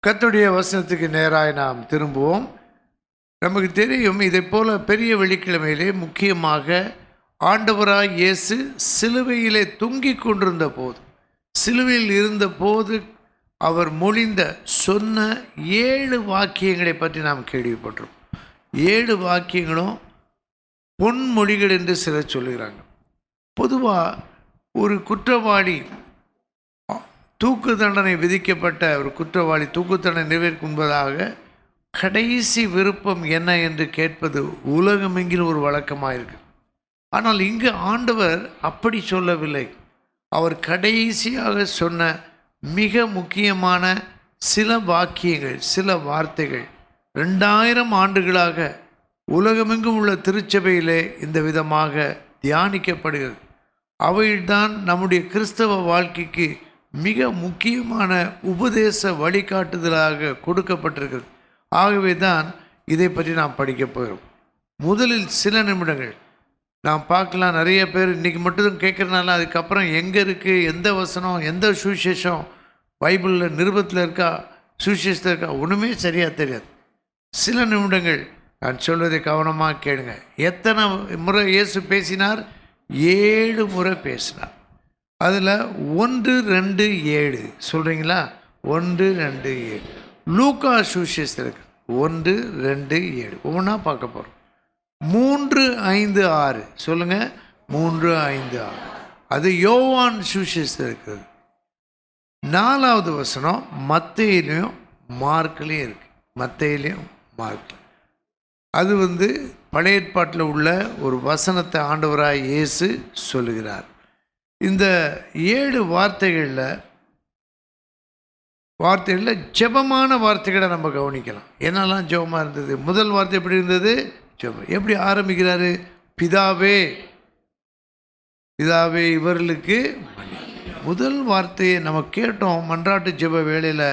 கர்த்தருடைய வசனத்துக்கு நேராக நாம் திரும்புவோம். நமக்கு தெரியும், இதை போல பெரிய வெள்ளிக்கிழமையிலே முக்கியமாக ஆண்டவராய் இயேசு சிலுவையிலே தொங்கிக் கொண்டிருந்த போது, சிலுவையில் இருந்தபோது அவர் மொழிந்த சொன்ன 7 வாக்கியங்களை பற்றி நாம் கேள்விப்பட்டிருப்போம். 7 வாக்கியங்களும் பொன்மொழிகள் என்று சிலர் சொல்லுகிறாங்க. பொதுவாக ஒரு குற்றவாளி, தூக்கு தண்டனை விதிக்கப்பட்ட ஒரு குற்றவாளி தூக்கு தண்டனை நிறைவேற்றும்பதாக கடைசி விருப்பம் என்ன என்று கேட்பது உலகமெங்கிலும் ஒரு வழக்கமாக இருக்குது. ஆனால் இங்கு ஆண்டவர் அப்படி சொல்லவில்லை. அவர் கடைசியாக சொன்ன மிக முக்கியமான சில வாக்கியங்கள், சில வார்த்தைகள் 2000 ஆண்டுகளாக உலகமெங்கும் உள்ள திருச்சபையிலே இந்த விதமாக தியானிக்கப்படுகிறது. அவைதான் நம்முடைய கிறிஸ்தவ வாழ்க்கைக்கு மிக முக்கியமான உபதேச வழிகாட்டுதலாக கொடுக்கப்பட்டிருக்கிறது. ஆகவே தான் இதை பற்றி நாம் படிக்க போகிறோம். முதலில் சில நிமிடங்கள் நாம் பார்க்கலாம். நிறைய பேர் இன்றைக்கி மட்டும் கேட்குறதுனால அதுக்கப்புறம் எங்கே இருக்குது, எந்த வசனம், எந்த சுவிசேஷம் பைபிளில் நிருபத்தில் இருக்கா, சுவிசேஷத்தில் இருக்கா, ஒன்றுமே சரியாக தெரியாது. சில நிமிடங்கள் நான் சொல்வதை கவனமாக கேளுங்க. எத்தனை முறை இயேசு பேசினார்? 7 முறை பேசினார். அதில் 1, 2, 7 சொல்கிறீங்களா? 1, 2, 7 லூக்கா சுவிசேஷத்தில் இருக்கு. 1, 2, 7 ஒவ்வொன்றா பார்க்க போகிறோம். 3, 5, 6 சொல்லுங்கள். 3, 5, 6 அது யோவான் சுவிசேஷத்தில் இருக்குது. 4வது வசனம் மத்தேயிலையும் மார்க்லேயும் இருக்குது. மத்தேயிலையும் மார்க். அது பழைய ஏற்பாட்டில் உள்ள ஒரு வசனத்தை ஆண்டவராய் இயேசு சொல்லுகிறார். இந்த 7 வார்த்தைகளில் ஜெபமான வார்த்தைகளை நம்ம கவனிக்கலாம். என்னெல்லாம் ஜெபமாக இருந்தது? முதல் வார்த்தை எப்படி இருந்தது? ஜெபம். எப்படி ஆரம்பிக்கிறாரு? பிதாவே, பிதாவே இவர்களுக்கு. முதல் வார்த்தையை நம்ம கேட்டோம். மன்றாட்டு ஜெப வேளையில்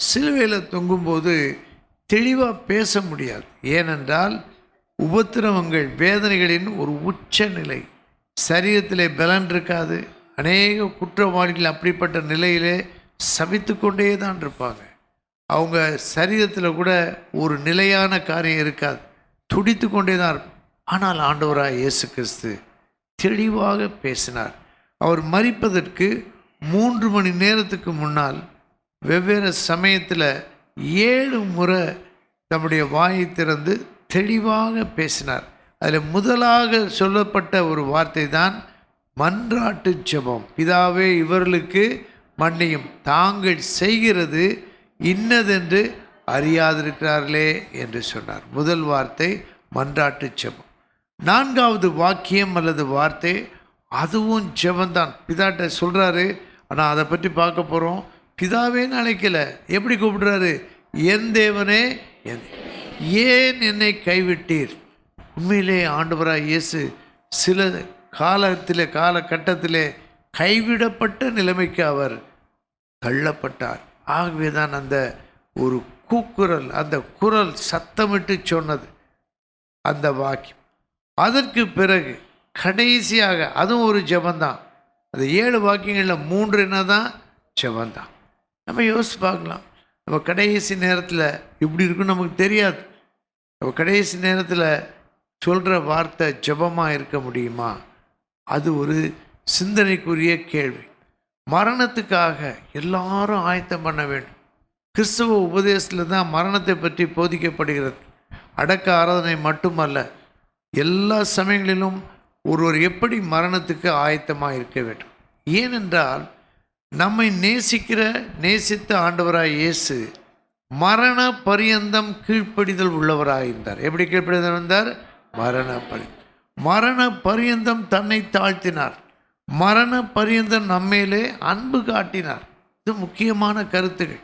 சிலுவையில் தொங்கும்போது தெளிவாக பேச முடியாது. ஏனென்றால் உபத்திரவங்கள், வேதனைகளின் ஒரு உச்ச நிலை. சரீரத்திலே பலன் இருக்காது. அநேக குற்றவாளிகள் அப்படிப்பட்ட நிலையிலே சபித்து கொண்டே தான் இருப்பாங்க. அவங்க சரீரத்தில் கூட ஒரு நிலையான காரியம் இருக்காது, துடித்து கொண்டே தான் இருப்பாங்க. ஆனால் ஆண்டவராய் இயேசு கிறிஸ்து தெளிவாக பேசினார். அவர் மரிப்பதற்கு 3 மணி நேரத்துக்கு முன்னால் வெவ்வேறு சமயத்தில் 7 முறை தம்முடைய வாயை திறந்து தெளிவாக பேசினார். அதில் முதலாக சொல்லப்பட்ட ஒரு வார்த்தை தான் மன்றாட்டு ஜெபம். பிதாவே இவர்களுக்கு மன்னியும், தாங்கள் செய்கிறது இன்னதென்று அறியாதிருக்கிறார்களே என்று சொன்னார். முதல் வார்த்தை மன்றாட்டு ஜெபம். 4வது வாக்கியம் அல்லது வார்த்தை அதுவும் ஜெபந்தான். பிதாட்ட சொல்கிறாரு. ஆனால் அதை பற்றி பார்க்க போகிறோம். பிதாவேன்னு அழைக்கல. எப்படி கூப்பிடுறாரு? என் தேவனே, ஏன் என்னை கைவிட்டீர்? உண்மையிலே ஆண்டவராய் இயேசு சில காலகட்டத்திலே கைவிடப்பட்ட நிலைமைக்கு அவர் தள்ளப்பட்டார். ஆகவே தான் அந்த ஒரு கூக்குரல், அந்த குரல் சத்தமிட்டு சொன்னது அந்த வாக்கியம். அதற்கு பிறகு கடைசியாக அதுவும் ஒரு ஜெபந்தான். அந்த 7 வாக்கியங்களில் 3 என்னதான்? ஜெபந்தான். நம்ம யோசிச்சு பார்க்கலாம். நம்ம கடைசி நேரத்தில் இப்படி இருக்குன்னு நமக்கு தெரியாது. நம்ம கடைசி நேரத்தில் சொல்கிற வார்த்தை ஜெபமாக இருக்க முடியுமா? அது ஒரு சிந்தனைக்குரிய கேள்வி. மரணத்துக்காக எல்லாரும் ஆயத்தம் பண்ண வேண்டும். கிறிஸ்தவ உபதேசத்தில் தான் மரணத்தை பற்றி போதிக்கப்படுகிறது. அடக்க ஆராதனை மட்டுமல்ல, எல்லா சமயங்களிலும் ஒருவர் எப்படி மரணத்துக்கு ஆயத்தமாக இருக்க வேண்டும். ஏனென்றால் நம்மை நேசித்த ஆண்டவராய் இயேசு மரண பரியந்தம் கீழ்ப்படிதல் உள்ளவராயிருந்தார். எப்படி கீழ்ப்படிதல் இருந்தார்? மரண பரியந்தம் தன்னை தாழ்த்தினார். மரண பரியந்தம் நம்மேலே அன்பு காட்டினார். இது முக்கியமான கருத்துகள்.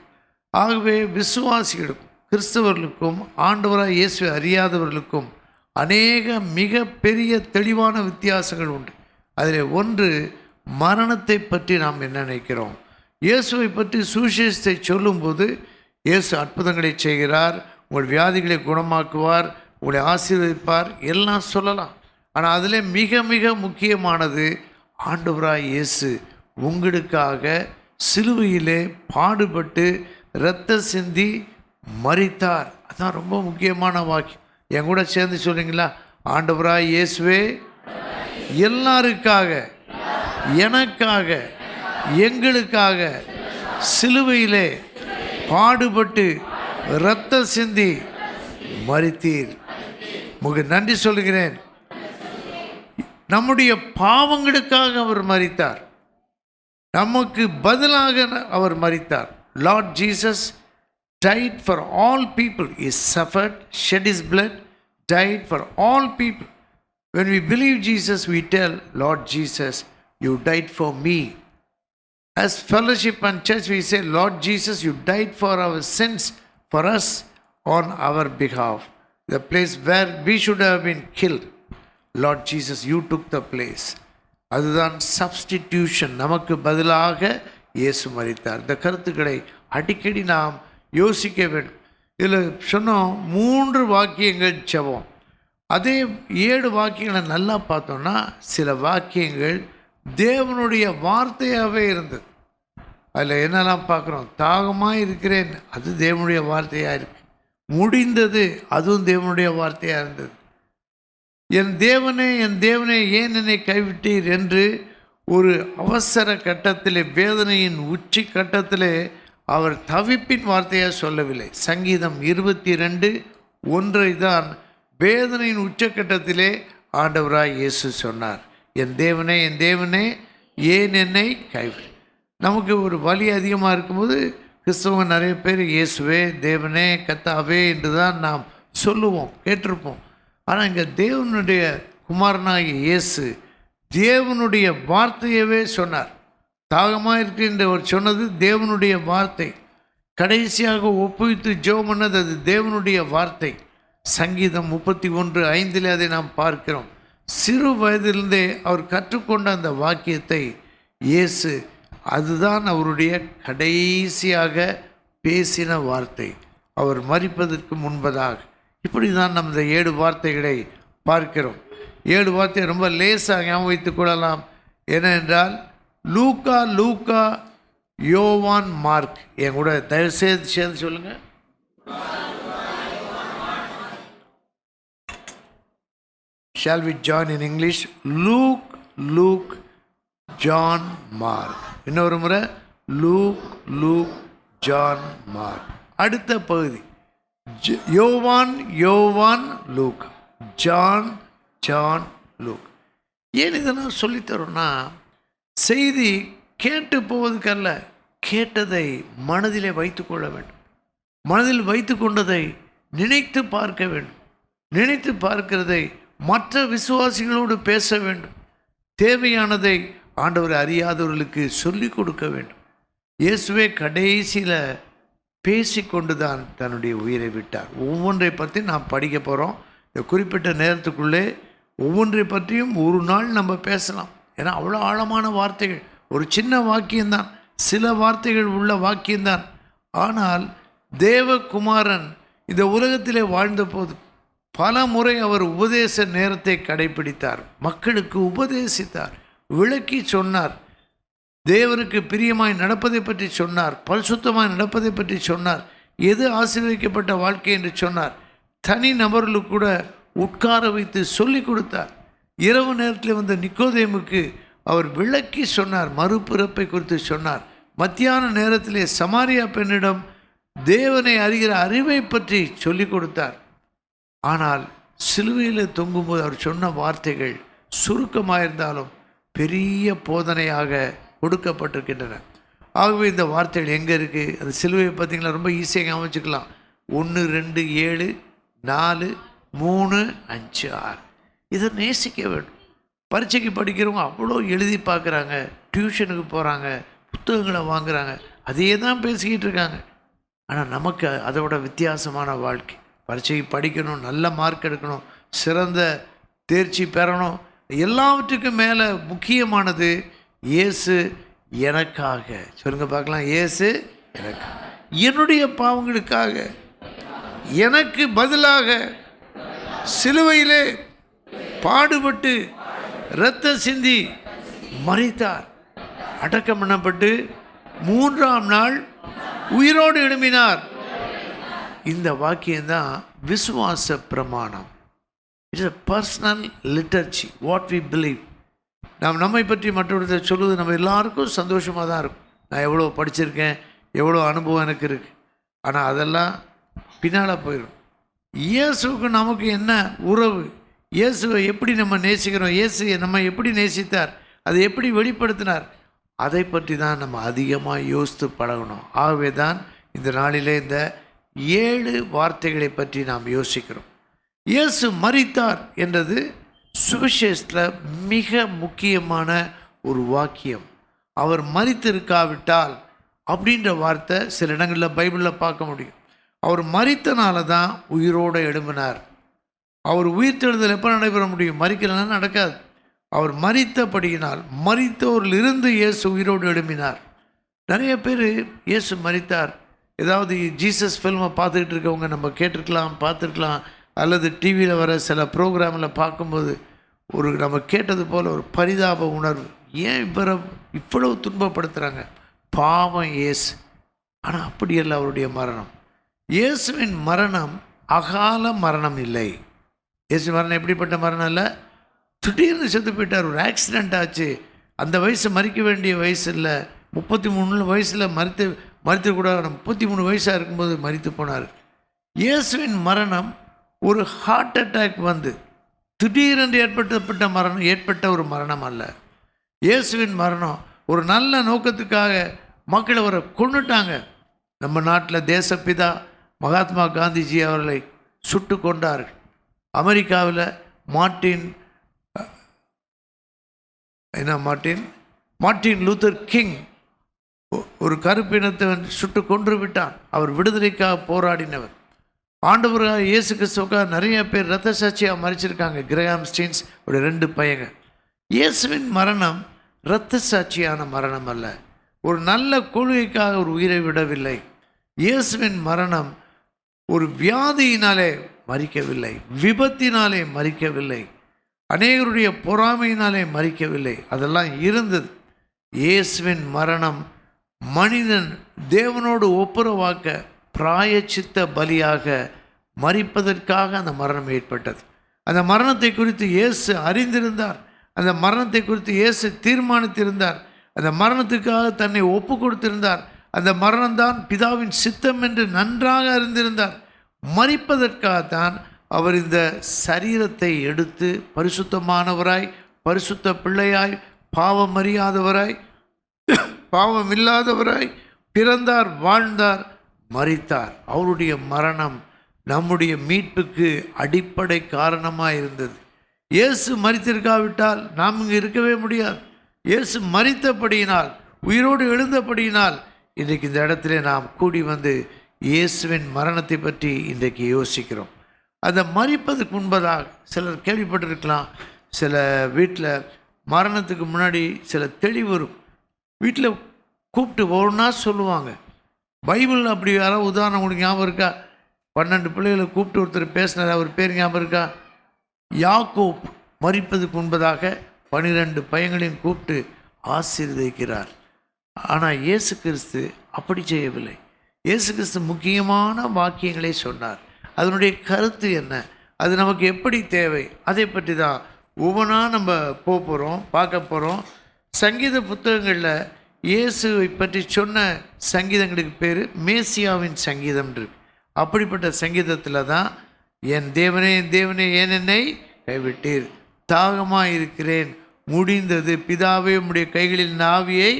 ஆகவே விசுவாசிகளுக்கும் கிறிஸ்தவர்களுக்கும் ஆண்டவராய் இயேசுவை அறியாதவர்களுக்கும் அநேக மிக பெரிய தெளிவான வித்தியாசங்கள் உண்டு. அதில் ஒன்று, மரணத்தை பற்றி நாம் என்ன நினைக்கிறோம். இயேசுவை பற்றி சுவிசேஷத்தை சொல்லும்போது இயேசு அற்புதங்களை செய்கிறார், உங்கள் வியாதிகளை குணமாக்குவார், உங்களை ஆசீர்வதிப்பார், எல்லாம் சொல்லலாம். ஆனால் அதில் மிக மிக முக்கியமானது, ஆண்டவராய் இயேசு உங்களுக்காக சிலுவையிலே பாடுபட்டு இரத்த சிந்தி மரித்தார். அதான் ரொம்ப முக்கியமான வாக்கியம். என் கூட சேர்ந்து சொல்றீங்களா? ஆண்டவராய் இயேசுவே எல்லாருக்காக, எனக்காக, எங்களுக்காக சிலுவையிலே பாடுபட்டு இரத்த சிந்தி மரித்தீர். உங்களுக்கு நன்றி சொல்லுகிறேன். நம்முடைய பாவங்களுக்காக அவர் மரித்தார். நமக்கு பதிலாக அவர் மரித்தார். Lord Jesus died for all people. He suffered, shed his blood, died for all people. When we believe Jesus, we tell, Lord Jesus, you died for me. As fellowship and church, we say, Lord Jesus, you died for our sins, for us, on our behalf. The place where we should have been killed. Lord Jesus, you took the place. அதுதான் substitution. நமக்கு பதிலாக இயேசு மரித்தார். இந்த கருத்துக்களை அடிக்கடி நாம் யோசிக்க வேண்டும். இதில் சொன்னோம் 3 வாக்கியங்கள் ஜெபம். அதே 7 வாக்கியங்களை நல்லா பார்த்தோன்னா சில வாக்கியங்கள் தேவனுடைய வார்த்தையாகவே இருந்தது. அதில் என்னெல்லாம் பார்க்குறோம்? தாகமாக இருக்கிறேன், அது தேவனுடைய வார்த்தையாக இருக்குது. முடிந்தது, அதுவும் தேவனுடைய வார்த்தையாக இருந்தது. என் தேவனே, என் தேவனே, ஏன் என்னை கைவிட்டீர் என்று ஒரு அவசர கட்டத்திலே, வேதனையின் உச்சி கட்டத்திலே அவர் தவிப்பின் வார்த்தையாக சொல்லவில்லை. சங்கீதம் 22:1 தான் வேதனையின் உச்சக்கட்டத்திலே ஆண்டவராய் இயேசு சொன்னார், என் தேவனே, என் தேவனே, ஏன் என்னை கைவிட்டு. நமக்கு ஒரு வலி அதிகமாக இருக்கும்போது கிறிஸ்தவங்க நிறைய பேர் இயேசுவே, தேவனே, கத்தாவே என்று தான் நாம் சொல்லுவோம், கேட்டிருப்போம். ஆனால் இங்கே தேவனுடைய குமாரனாகிய இயேசு தேவனுடைய வார்த்தையவே சொன்னார். தாகமாக இருக்கின்ற ஒரு சொன்னது தேவனுடைய வார்த்தை. கடைசியாக ஒப்புவித்து ஜெபம் பண்ணது அது தேவனுடைய வார்த்தை. சங்கீதம் 31:5 அதை நாம் பார்க்கிறோம். சிறு வயதிலிருந்தே அவர் கற்றுக்கொண்ட அந்த வாக்கியத்தை இயேசு, அதுதான் அவருடைய கடைசியாக பேசின வார்த்தை அவர் மரிப்பதற்கு முன்பதாக. இப்படி தான் நம்ம இந்த 7 வார்த்தைகளை பார்க்கிறோம். 7 வார்த்தையை ரொம்ப லேசாக ஞாபகம் வைத்துக் கொள்ளலாம். ஏனென்றால் லூக்கா, லூக்கா, யோவான், மார்க். என் கூட தயவு சேர்ந்து சொல்லுங்க. Shall we join in English? Luke, Luke, John, Mark. இன்னொரு முறை லூக், லூக், ஜான், மார்க். அடுத்த பகுதி யோவான், யோவான், லூக், ஜான், ஜான், லூக். ஏன் இதை நான் சொல்லித்தரோன்னா, செய்தி கேட்டு போவதுக்கல்ல, கேட்டதை மனதிலே வைத்து கொள்ள வேண்டும். மனதில் வைத்து கொண்டதை நினைத்து பார்க்க வேண்டும். நினைத்து பார்க்கிறதை மற்ற விசுவாசிகளோடு பேச வேண்டும். தேவையானதை ஆண்டவர் அறியாதவர்களுக்கு சொல்லிக் கொடுக்க வேண்டும். இயேசுவே கடைசியில் பேசிக்கொண்டு தான் தன்னுடைய உயிரை விட்டார். ஒவ்வொன்றை பற்றி நாம் படிக்க போகிறோம். இந்த குறிப்பிட்ட நேரத்துக்குள்ளே ஒவ்வொன்றை பற்றியும் ஒரு நாள் நம்ம பேசலாம். ஏன்னா அவ்வளோ ஆழமான வார்த்தைகள். ஒரு சின்ன வாக்கியம்தான், சில வார்த்தைகள் உள்ள வாக்கியம்தான். ஆனால் தேவகுமாரன் இந்த உலகத்திலே வாழ்ந்த போது பல முறை அவர் உபதேச நேரத்தை கடைபிடித்தார். மக்களுக்கு உபதேசித்தார், விளக்கி சொன்னார். தேவனுக்கு பிரியமாய் நடப்பதை பற்றி சொன்னார், பரிசுத்தமாய் நடப்பதை பற்றி சொன்னார், எது ஆசீர்வதிக்கப்பட்ட வாழ்க்கை என்று சொன்னார். தனி நபர்களுக்கு கூட உட்கார வைத்து சொல்லி கொடுத்தார். இரவு நேரத்தில் வந்த நிக்கோதேமுக்கு அவர் விளக்கி சொன்னார், மறுபிறப்பை குறித்து சொன்னார். மத்தியான நேரத்திலே சமாரியா பெண்ணிடம் தேவனை அறிகிற அறிவை பற்றி சொல்லி கொடுத்தார். ஆனால் சிலுவையில் தொங்கும்போது அவர் சொன்ன வார்த்தைகள் சுருக்கமாக இருந்தாலும் பெரிய போதனையாக கொடுக்கப்பட்டிருக்கின்றன. ஆகவே இந்த வார்த்தைகள் எங்கே இருக்குது? அது சிலுவையை பார்த்திங்களா, ரொம்ப ஈஸியாக அமைச்சுக்கலாம். 1, 2, 7, 4, 3, 5, 6. இதை நேசிக்க வேண்டும். பரீட்சைக்கு படிக்கிறவங்க அவ்வளோ எழுதி பார்க்குறாங்க, டியூஷனுக்கு போகிறாங்க, புத்தகங்களை வாங்குகிறாங்க, அதையே தான் பேசிக்கிட்டு இருக்காங்க. ஆனால் நமக்கு அதோட வித்தியாசமான வாழ்க்கை. பரீட்சைக்கு படிக்கணும், நல்ல மார்க் எடுக்கணும், சிறந்த தேர்ச்சி பெறணும். எல்லாவற்றுக்கும் மேலே முக்கியமானது இயேசு எனக்காக. சொல்லுங்க பார்க்கலாம், இயேசு எனக்காக, என்னுடைய பாவங்களுக்காக எனக்கு பதிலாக சிலுவையிலே பாடுபட்டு இரத்த சிந்தி மரித்தார். அடக்கம் பண்ணப்பட்டு 3ஆம் நாள் உயிரோடு எழும்பினார். இந்த வாக்கியம்தான் விசுவாச பிரமாணம். It's a personal liturgy, what we believe. நாம் நம்மை பற்றி மற்றவர்களை சொல்லுவது நம்ம எல்லாருக்கும் சந்தோஷமாக தான் இருக்கும். நான் எவ்வளோ படிச்சிருக்கேன், எவ்வளோ அனுபவம் எனக்கு இருக்குது. ஆனால் அதெல்லாம் பின்னால் போயிடும். இயேசுக்கு நமக்கு என்ன உறவு, இயேசுவை எப்படி நம்ம நேசிக்கிறோம், இயேசு நம்ம எப்படி நேசித்தார், அதை எப்படி வெளிப்படுத்தினார், அதை பற்றி தான் நம்ம அதிகமாக யோசித்து பழகணும். ஆகவே தான் இந்த நாளிலே இந்த 7 வார்த்தைகளை பற்றி நாம் யோசிக்கிறோம். இயேசு மரித்தார் என்றது சுவிசேஷத்தில் மிக முக்கியமான ஒரு வாக்கியம். அவர் மரித்திருக்காவிட்டால் அப்படின்ற வார்த்தை சில இடங்களில் பைபிளில் பார்க்க முடியும். அவர் மரித்தனால தான் உயிரோடு எழும்பினார். அவர் உயிர்த்தெழுதல் எப்போ நடைபெற முடியும்? மரிக்கலைன்னா நடக்காது. அவர் மரித்தபடியினால், மரித்தோரிலிருந்து இயேசு உயிரோடு எழும்பினார். நிறைய பேர் இயேசு மரித்தார், ஏதாவது ஜீசஸ் ஃபில்மை பார்த்துக்கிட்டு இருக்கவங்க நம்ம கேட்டிருக்கலாம், பார்த்துருக்கலாம், அல்லது டிவியில் வர சில ப்ரோக்ராமில் பார்க்கும்போது நம்ம கேட்டது போல் ஒரு பரிதாப உணர்வு. ஏன் இவரை இவ்வளவு துன்பப்படுத்துகிறாங்க? பாவம் இயேசு. ஆனால் அப்படியல்ல அவருடைய மரணம். இயேசுவின் மரணம் அகால மரணம் இல்லை. இயேசு மரணம் எப்படிப்பட்ட மரணம் இல்லை, திடீர்னு செத்து போயிட்டார். ஒரு ஆக்சிடெண்ட் ஆச்சு, அந்த வயசு மறிக்க வேண்டிய வயசு இல்லை, 33 வயசில் மறித்து கூட 33 வயசாக இருக்கும்போது மறித்து போனார். இயேசுவின் மரணம் ஒரு ஹார்ட் அட்டாக் வந்து திடீரென்று ஏற்பட்ட ஒரு மரணம் அல்ல. இயேசுவின் மரணம் ஒரு நல்ல நோக்கத்துக்காக மக்கள் அவரை கொன்னுட்டாங்க. நம்ம நாட்டில் தேசப்பிதா மகாத்மா காந்திஜி அவர்களை சுட்டு கொண்டார்கள். அமெரிக்காவில் மார்ட்டின் லூத்தர் கிங் ஒரு கருப்பினத்தை சுட்டு கொன்று விட்டான். அவர் விடுதலைக்காக போராடினவர். ஆண்டவராக இயேசு கிறிஸ்துவுக்காக நிறைய பேர் இரத்த சாட்சியாக மறிச்சிருக்காங்க. கிரகாம் ஸ்டீன்ஸ் ஒரு 2 பையங்க. இயேசுவின் மரணம் இரத்த சாட்சியான மரணம் அல்ல. ஒரு நல்ல கொள்கைக்காக ஒரு உயிரை விடவில்லை. இயேசுவின் மரணம் ஒரு வியாதியினாலே மறிக்கவில்லை, விபத்தினாலே மறிக்கவில்லை, அநேகருடைய பொறாமையினாலே மறிக்கவில்லை. அதெல்லாம் இருந்தது. இயேசுவின் மரணம் மனிதன் தேவனோடு ஒப்புரவாக்க பிராயச்சித்த பலியாக மரிப்பதற்காக அந்த மரணம் ஏற்பட்டது. அந்த மரணத்தை குறித்து இயேசு அறிந்திருந்தார். அந்த மரணத்தை குறித்து இயேசு தீர்மானித்திருந்தார். அந்த மரணத்துக்காக தன்னை ஒப்பு கொடுத்திருந்தார். அந்த மரணம்தான் பிதாவின் சித்தம் என்று நன்றாக அறிந்திருந்தார். மரிப்பதற்காகத்தான் அவர் இந்த சரீரத்தை எடுத்து பரிசுத்தமானவராய், பரிசுத்த பிள்ளையாய், பாவம் அறியாதவராய், பாவம் இல்லாதவராய் பிறந்தார், வாழ்ந்தார், மரித்தார். அவருடைய மரணம் நம்முடைய மீட்புக்கு அடிப்படை காரணமாக இருந்தது. இயேசு மரித்திருக்காவிட்டால் நாம் இங்கே இருக்கவே முடியாது. இயேசு மரித்தபடியினால், உயிரோடு எழுந்தபடியினால் இன்றைக்கு இந்த இடத்துல நாம் கூடி வந்து இயேசுவின் மரணத்தை பற்றி இன்றைக்கு யோசிக்கிறோம். அதை மரிப்பதற்கு முன்பதாக சிலர் கேள்விப்பட்டிருக்கலாம், சில வீட்டில் மரணத்துக்கு முன்னாடி சில தெளிவு வரும். வீட்டில் கூப்பிட்டு ஒவ்வொன்றா சொல்லுவாங்க. பைபிள் அப்படி யாராவது உதாரணம் உங்களுக்கு ஞாபகம் இருக்கா? 12 பிள்ளைகளை கூப்பிட்டு ஒருத்தர் பேசினார், அவர் பேர் ஞாபகம் இருக்கா? யாக்கோப் மரிப்பதுக்கு முன்பதாக 12 பையங்களையும் கூப்பிட்டு ஆசீர்வதிக்கிறார். ஆனால் இயேசு கிறிஸ்து அப்படி செய்யவில்லை. இயேசு கிறிஸ்து முக்கியமான வாக்கியங்களை சொன்னார். அதனுடைய கருத்து என்ன, அது நமக்கு எப்படி தேவை, அதை பற்றி தான் ஒவ்வொன்றா நம்ம பார்க்க போகிறோம். சங்கீத புத்தகங்களில் இயேசுவை பற்றி சொன்ன சங்கீதங்களுக்கு பேர் மேசியாவின் சங்கீதம் இருக்கு. அப்படிப்பட்ட சங்கீதத்தில் தான் என் தேவனே, என் தேவனே, ஏன் என்னை கைவிட்டீர், தாகமாக இருக்கிறேன், முடிந்தது, பிதாவே உம்முடைய கைகளில் நாவியை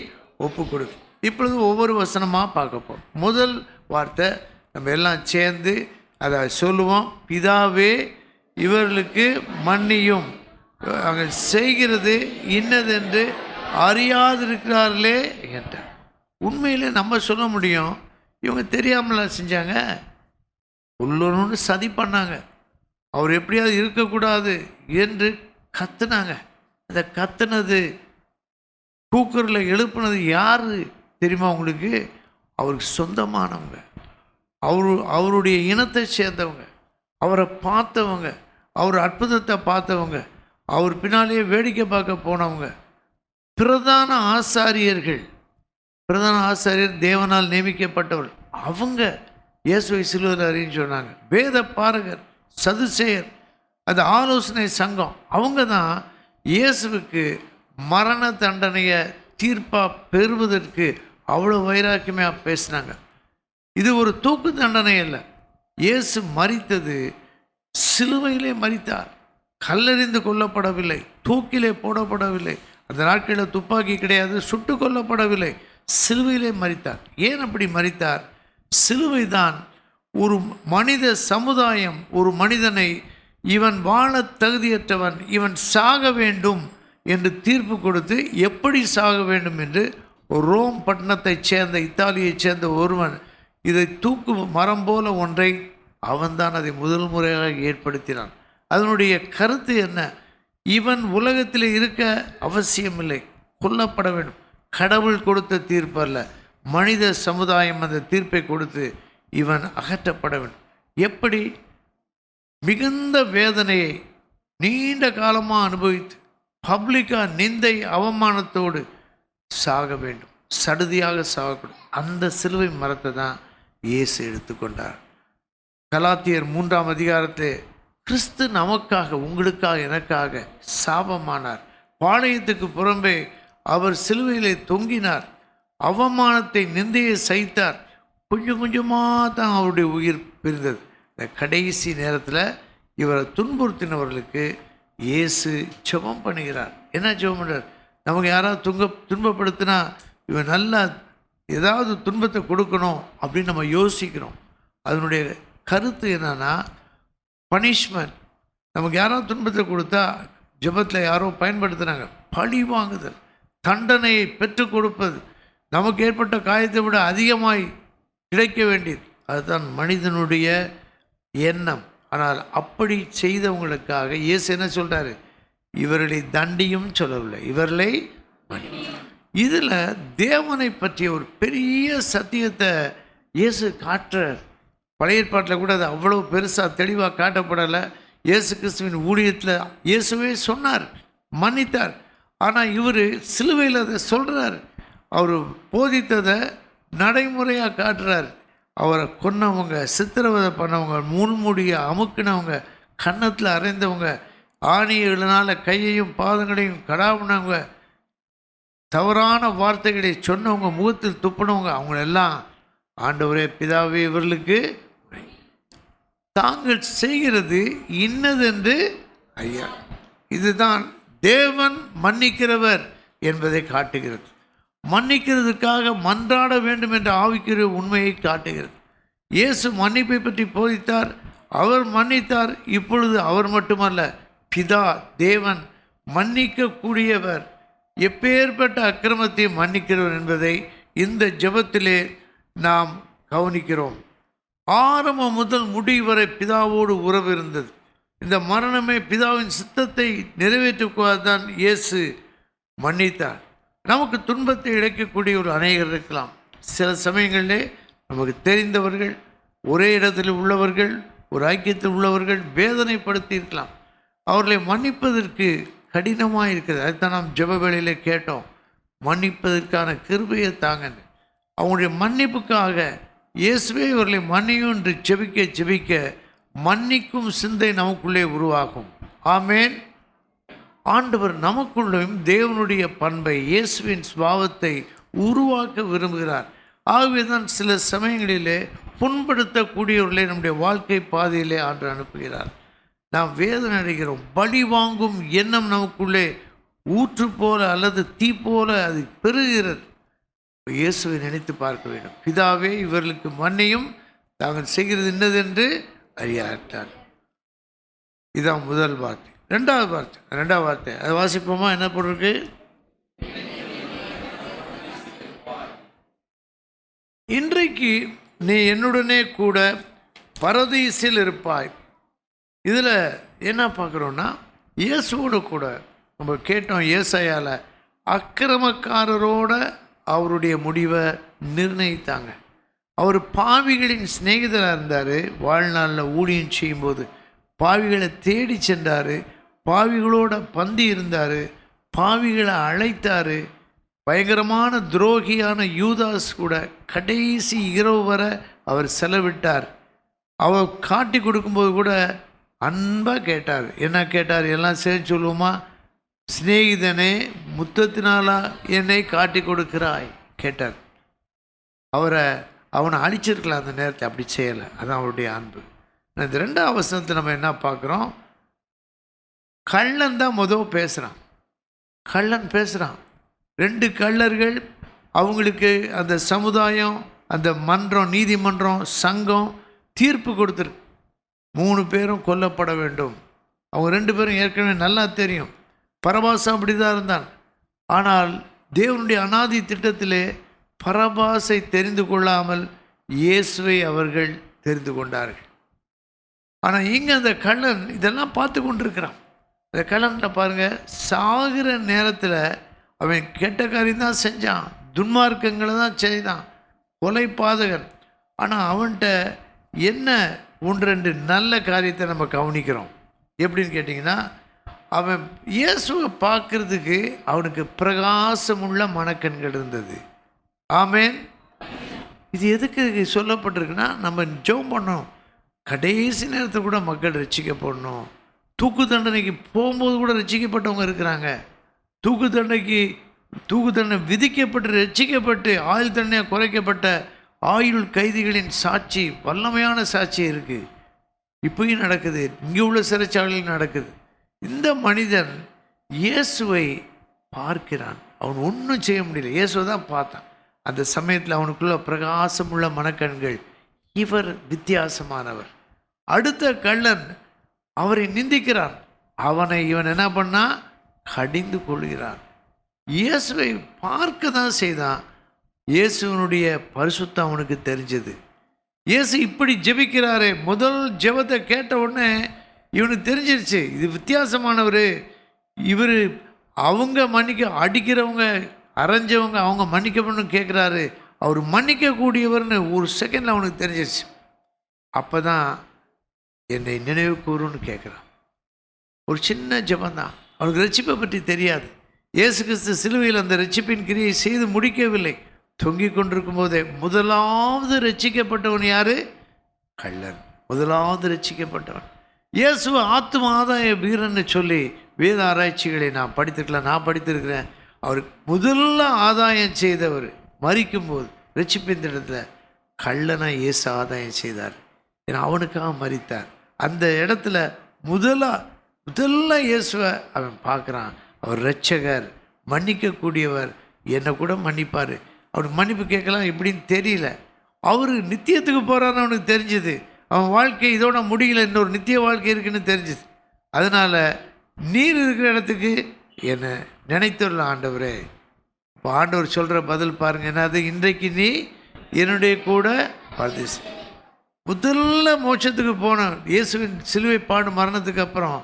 ஒப்பு கொடு. இப்பொழுது ஒவ்வொரு வசனமாக பார்க்க போகிறோம். முதல் வார்த்தை நம்ம எல்லாம் சேர்ந்து அதை சொல்லுவோம். பிதாவே இவர்களுக்கு மன்னியும், அவர்கள் செய்கிறது இன்னதென்று அறியாதிருக்கிறார்களே என்றார். உண்மையிலே நம்ம சொல்ல முடியும், இவங்க தெரியாமல செஞ்சாங்க, உள்ளொன்று சதி பண்ணாங்க, அவர் எப்படியாவது இருக்கக்கூடாது என்று கத்துனாங்க. அந்த கத்துனது, கூக்குரில் எழுப்புனது யார் தெரியுமா உங்களுக்கு? அவருக்கு சொந்தமானவங்க, அவருடைய இனத்தை சேர்ந்தவங்க, அவரை பார்த்தவங்க, அவர் அற்புதத்தை பார்த்தவங்க, அவர் பின்னாலேயே வேடிக்கை பார்க்க போனவங்க, பிரதான ஆசாரியர்கள். பிரதான ஆசாரியர் தேவனால் நியமிக்கப்பட்டவர். அவங்க இயேசுவை சிலுவையில் அறின்னு சொன்னாங்க. வேத பாரகர், சதுசேயர், அது ஆலோசனை சங்கம், அவங்க தான் இயேசுவுக்கு மரண தண்டனையை தீர்ப்பாக பெறுவதற்கு அவ்வளோ வைராக்கியமாக பேசினாங்க. இது ஒரு தூக்கு தண்டனை அல்ல. இயேசு மரித்தது சிலுவையிலே மரித்தார். கல்லெறிந்து கொல்லப்படவில்லை, தூக்கிலே போடப்படவில்லை. அந்த நாட்களில் துப்பாக்கி கிடையாது, சுட்டு கொல்லப்படவில்லை, சிலுவையிலே மரித்தார். ஏன் அப்படி மரித்தார்? சிலுவை தான் ஒரு மனித சமுதாயம், ஒரு மனிதனை இவன் வாழ தகுதியற்றவன், இவன் சாக வேண்டும் என்று தீர்ப்பு கொடுத்து எப்படி சாக வேண்டும் என்று ரோம் பட்டணத்தைச் சேர்ந்த, இத்தாலியைச் சேர்ந்த ஒருவன் இதை தூக்கு மரம் போல ஒன்றை அவன்தான் அதை முதல் முறையாக ஏற்படுத்தினான். அதனுடைய கருத்து என்ன? இவன் உலகத்தில் இருக்க அவசியமில்லை, கொல்லப்பட வேண்டும். கடவுள் கொடுத்த தீர்ப்பு அல்ல, மனித சமுதாயம் அந்த தீர்ப்பை கொடுத்து இவன் அகற்றப்பட வேண்டும். எப்படி? மிகுந்த வேதனையை நீண்ட காலமாக அனுபவித்து பப்ளிக்காக நிந்தை அவமானத்தோடு சாக வேண்டும், சடுதியாக சாகக்கூடும். அந்த சிலுவை மரத்தை தான் இயேசு எடுத்துக்கொண்டார். கலாத்தியர் 3ஆம் அதிகாரத்தில் கிறிஸ்து நமக்காக, உங்களுக்காக, எனக்காக சாபமானார். பாளையத்துக்கு புறம்பே அவர் சிலுவையிலே தொங்கினார், அவமானத்தை, நிந்தையை சகித்தார். கொஞ்சம் கொஞ்சமாக தான் அவருடைய உயிர் பிரிந்தது. இந்த கடைசி நேரத்தில் இவரை துன்புறுத்தினவர்களுக்கு இயேசு ஜெபம் பண்ணுகிறார். என்ன ஜெபம் பண்ணுறார்? நமக்கு யாராவது துன்பப்படுத்தினா இவன் நல்லா ஏதாவது துன்பத்தை கொடுக்கணும் அப்படின்னு நம்ம யோசிக்கிறோம். அதனுடைய கருத்து என்னன்னா, பனிஷ்மெண்ட். நமக்கு யாராவது துன்பத்தை கொடுத்தா ஜெபத்தில் யாரோ பயன்படுத்துகிறாங்க, பழி வாங்குதல், தண்டனையை பெற்றுக் கொடுப்பது, நமக்கு ஏற்பட்ட காயத்தை விட அதிகமாய் கிடைக்க வேண்டியது. அதுதான் மனிதனுடைய எண்ணம். ஆனால் அப்படி செய்தவங்களுக்காக இயேசு என்ன சொல்கிறாரு? இவர்களை தண்டியும் சொல்லவில்லை, இவர்களை மன்னி. இதில் தேவனை பற்றிய ஒரு பெரிய சத்தியத்தை இயேசு காட்டுறார். பழைய ஏற்பாட்டில் கூட அது அவ்வளோ பெருசாக தெளிவாக காட்டப்படலை. இயேசு கிறிஸ்துவின் ஊழியத்தில் இயேசுவே சொன்னார், மன்னித்தார். ஆனால் இவர் சிலுவையில் அதை சொல்கிறார். அவர் போதித்ததை நடைமுறையாக காட்டுறார். அவரை கொன்னவங்க, சித்திரவதை பண்ணவங்க, முன்முடியை அமுக்கினவங்க, கன்னத்தில் அரைந்தவங்க, ஆணியர்களால் கையையும் பாதங்களையும் கடாவுனவங்க, தவறான வார்த்தைகளை சொன்னவங்க, முகத்தில் துப்பினவங்க, அவங்களெல்லாம் ஆண்டவரே பிதாவே இவர்களுக்கு தாங்கள் செய்கிறது இன்னதென்று ஐயா. இதுதான் தேவன் மன்னிக்கிறவர் என்பதை காட்டுகிறது. மன்னிக்கிறதுக்காக மன்றாட வேண்டும் என்ற ஆவிக்குரிய உண்மையை காட்டுகிறது. இயேசு மன்னிப்பை பற்றி போதித்தார், அவர் மன்னித்தார். இப்பொழுது அவர் மட்டுமல்ல, பிதா தேவன் மன்னிக்கக்கூடியவர், எப்பேற்பட்ட அக்கிரமத்தை மன்னிக்கிறவர் என்பதை இந்த ஜெபத்திலே நாம் கவனிக்கிறோம். ஆரம்பம் முதல் முடிவு வரை பிதாவோடு உறவு இருந்தது. இந்த மரணமே பிதாவின் சித்தத்தை நிறைவேற்றுவதுதான் இயேசு மன்னித்தார். நமக்கு துன்பத்தை இழைக்கக்கூடிய ஒரு அநேகர் இருக்கலாம். சில சமயங்களிலே நமக்கு தெரிந்தவர்கள், ஒரே இடத்தில் உள்ளவர்கள், ஒரு ஐக்கியத்தில் உள்ளவர்கள் வேதனைப்படுத்தி இருக்கலாம். அவர்களை மன்னிப்பதற்கு கடினமாக இருக்கிறது. அதுதான் நாம் ஜெப வேளையிலே கேட்டோம், மன்னிப்பதற்கான கிருபையை தாங்கன்னு. அவங்களுடைய மன்னிப்புக்காக இயேசுவே இவர்களை மன்னியும் என்று ஜெபிக்க ஜெபிக்க மன்னிக்கும் சிந்தை நமக்குள்ளே உருவாகும். ஆமேன். ஆண்டவர் நமக்குள்ளும் தேவனுடைய பண்பை, இயேசுவின் சுபாவத்தை உருவாக்க விரும்புகிறார். ஆகவே தான் சில சமயங்களிலே புண்படுத்தக்கூடியவர்களை நம்முடைய வாழ்க்கை பாதையிலே ஆண்டு அனுப்புகிறார். நாம் வேதனை அடைகிறோம். பழி வாங்கும் எண்ணம் நமக்குள்ளே ஊற்று போல அல்லது தீ போல அது பெருகிறது. இயேசுவை நினைத்து பார்க்க வேண்டும். பிதாவே இவர்களுக்கு மன்னியும், தாங்கள் செய்கிறது என்னதென்று அறியாட்டார். இதுதான் முதல் வார்த்தை. ரெண்டாவது வார்த்தை அதை வாசிப்போமா? என்ன போட்டிருக்கு? இன்றைக்கு நீ என்னுடனே கூட பரதீசில் இருப்பாய். இதில் என்ன பார்க்குறோன்னா, இயேசுவோடு கூட நம்ம கேட்டோம் ஏசாயால், அக்கிரமக்காரரோட அவருடைய முடிவை நிர்ணயித்தாங்க. அவர் பாவிகளின் சிநேகிதராக இருந்தார். வாழ்நாளில் ஊழியம் செய்யும்போது பாவிகளை தேடி சென்றார், பாவிகளோட பந்தி இருந்தார், பாவிகளை அழைத்தார், பயங்கரமான துரோகியான யூதாஸ் கூட கடைசி இரவு வரை அவர் செலவிட்டார். அவர் காட்டி கொடுக்கும்போது கூட அன்பாக கேட்டார். என்ன கேட்டார்? எல்லாம் சேர்த்து சொல்லுவோமா? சிநேகிதனே, முத்தத்தினாலா என்னை காட்டி கொடுக்கிறாய் கேட்டார். அவனை அழிச்சிருக்கலாம் அந்த நேரத்தை, அப்படி செய்யலை. அதுதான் அவருடைய அன்பு. இந்த 2ஆம் வசனத்தை நம்ம என்ன பார்க்குறோம்? கள்ளன் தான் பேசுகிறான். கள்ளன் பேசுகிறான். 2 கள்ளர்கள், அவங்களுக்கு அந்த சமுதாயம், அந்த மன்றம், நீதிமன்றம், சங்கம் தீர்ப்பு கொடுத்துருக்கு. 3 பேரும் கொல்லப்பட வேண்டும். அவங்க 2 பேரும் ஏற்கனவே நல்லா தெரியும். பரபாசம் அப்படி தான் இருந்தான். ஆனால் தேவனுடைய அநாதி திட்டத்திலே பரபாசை தெரிந்து கொள்ளாமல் இயேசுவை அவர்கள் தெரிந்து கொண்டார்கள். ஆனால் இங்கே அந்த கள்ளன் இதெல்லாம் பார்த்து கொண்டிருக்கிறான். அந்த கள்ளனில் பாருங்கள், சாகிற நேரத்தில் அவன் கெட்ட காரியம் தான் செஞ்சான், துன்மார்க்கங்களை தான் செய்தான், கொலை பாதகன். ஆனால் அவன்கிட்ட என்ன 1-2 நல்ல காரியத்தை நம்ம கவனிக்கிறோம். எப்படின்னு கேட்டிங்கன்னா, அவன் இயேசுவை பார்க்குறதுக்கு அவனுக்கு பிரகாசமுள்ள மனக்கண்கள் இருந்தது. ஆமேன். இது எதுக்கு சொல்லப்பட்டிருக்குன்னா, நம்ம ஜெபம் பண்ணோம். கடைசி நேரத்தில் கூட மக்கள் ரட்சிக்கப்படணும். தூக்கு தண்டனைக்கு போகும்போது கூட ரட்சிக்கப்பட்டவங்க இருக்கிறாங்க. தூக்கு தண்டனை விதிக்கப்பட்டு ரட்சிக்கப்பட்டு ஆயுள் தண்டனை குறைக்கப்பட்ட ஆயுள் கைதிகளின் சாட்சி, வல்லமையான சாட்சி இருக்குது. இப்பயும் நடக்குது. இங்கே உள்ள சிறைச்சாலையில் நடக்குது. இந்த மனிதன் இயேசுவை பார்க்கிறான். அவன் ஒன்றும் செய்ய முடியல. இயேசுவை தான் பார்த்தான். அந்த சமயத்தில் அவனுக்குள்ள பிரகாசமுள்ள மனக்கண்கள். இவர் வித்தியாசமானவர். அடுத்த கள்ளன் அவரை நிந்திக்கிறான். இவன் என்ன பண்ணா? கடிந்து கொள்கிறான். இயேசுவை பார்க்க தான் செய்தான். இயேசுவனுடைய பரிசுத்தம் அவனுக்கு தெரிஞ்சது. இயேசு இப்படி ஜெபிக்கிறாரே, முதல் ஜெபத்தை கேட்ட உடனே இவனுக்கு தெரிஞ்சிருச்சு, இது வித்தியாசமானவர். இவர் அவங்க அடிக்கிறவங்க, அரைஞ்சவங்க அவங்க மன்னிக்கப்படணும்னு கேட்குறாரு. அவர் மன்னிக்கக்கூடியவர்னு ஒரு செகண்டில் அவனுக்கு தெரிஞ்சிருச்சு. அப்போ தான் என்னை நினைவு கூறுன்னு கேட்குறான். ஒரு சின்ன ஜெபந்தான். அவனுக்கு ரட்சிப்பை பற்றி தெரியாது. இயேசு கிறிஸ்து சிலுவையில் அந்த ரட்சிப்பின் கிரியை செய்து முடிக்கவில்லை. தொங்கிக் கொண்டிருக்கும் போதே முதலாவது ரட்சிக்கப்பட்டவன் யார்? கள்ளன். முதலாவது ரட்சிக்கப்பட்டவன். இயேசுவை ஆத்தும ஆதாய வீரன்னு சொல்லி வேத ஆராய்ச்சிகளை நான் படித்திருக்கிறேன். அவர் முதல்ல ஆதாயம் செய்தவர் மரிக்கும்போது ரட்சிப்பின் இடத்துல கள்ளனை இயேசு ஆதாயம் செய்தார். ஏன்னா அவனுக்காக மரித்தார். அந்த இடத்துல முதல்ல இயேசுவை அவன் பார்க்குறான். அவர் இரட்சகர், மன்னிக்கக்கூடியவர், என்னை கூட மன்னிப்பார். அவனுக்கு மன்னிப்பு கேட்கலாம் எப்படின்னு தெரியல. அவர் நித்தியத்துக்கு போகிறான்னு அவனுக்கு தெரிஞ்சுது. அவன் வாழ்க்கை இதோட முடியல, இன்னொரு நித்திய வாழ்க்கை இருக்குன்னு தெரிஞ்சுது. அதனால் நீர் இருக்கிற இடத்துக்கு என்னை நினைத்துள்ள ஆண்டவரே. இப்போ ஆண்டவர் சொல்கிற பதில் பாருங்கள். என்னது? இன்றைக்கு நீ என்னுடைய கூட பரதேசி. முதல்ல மோட்சத்துக்கு போனான் இயேசுவின் சிலுவை பாடு மரணத்துக்கு அப்புறம்.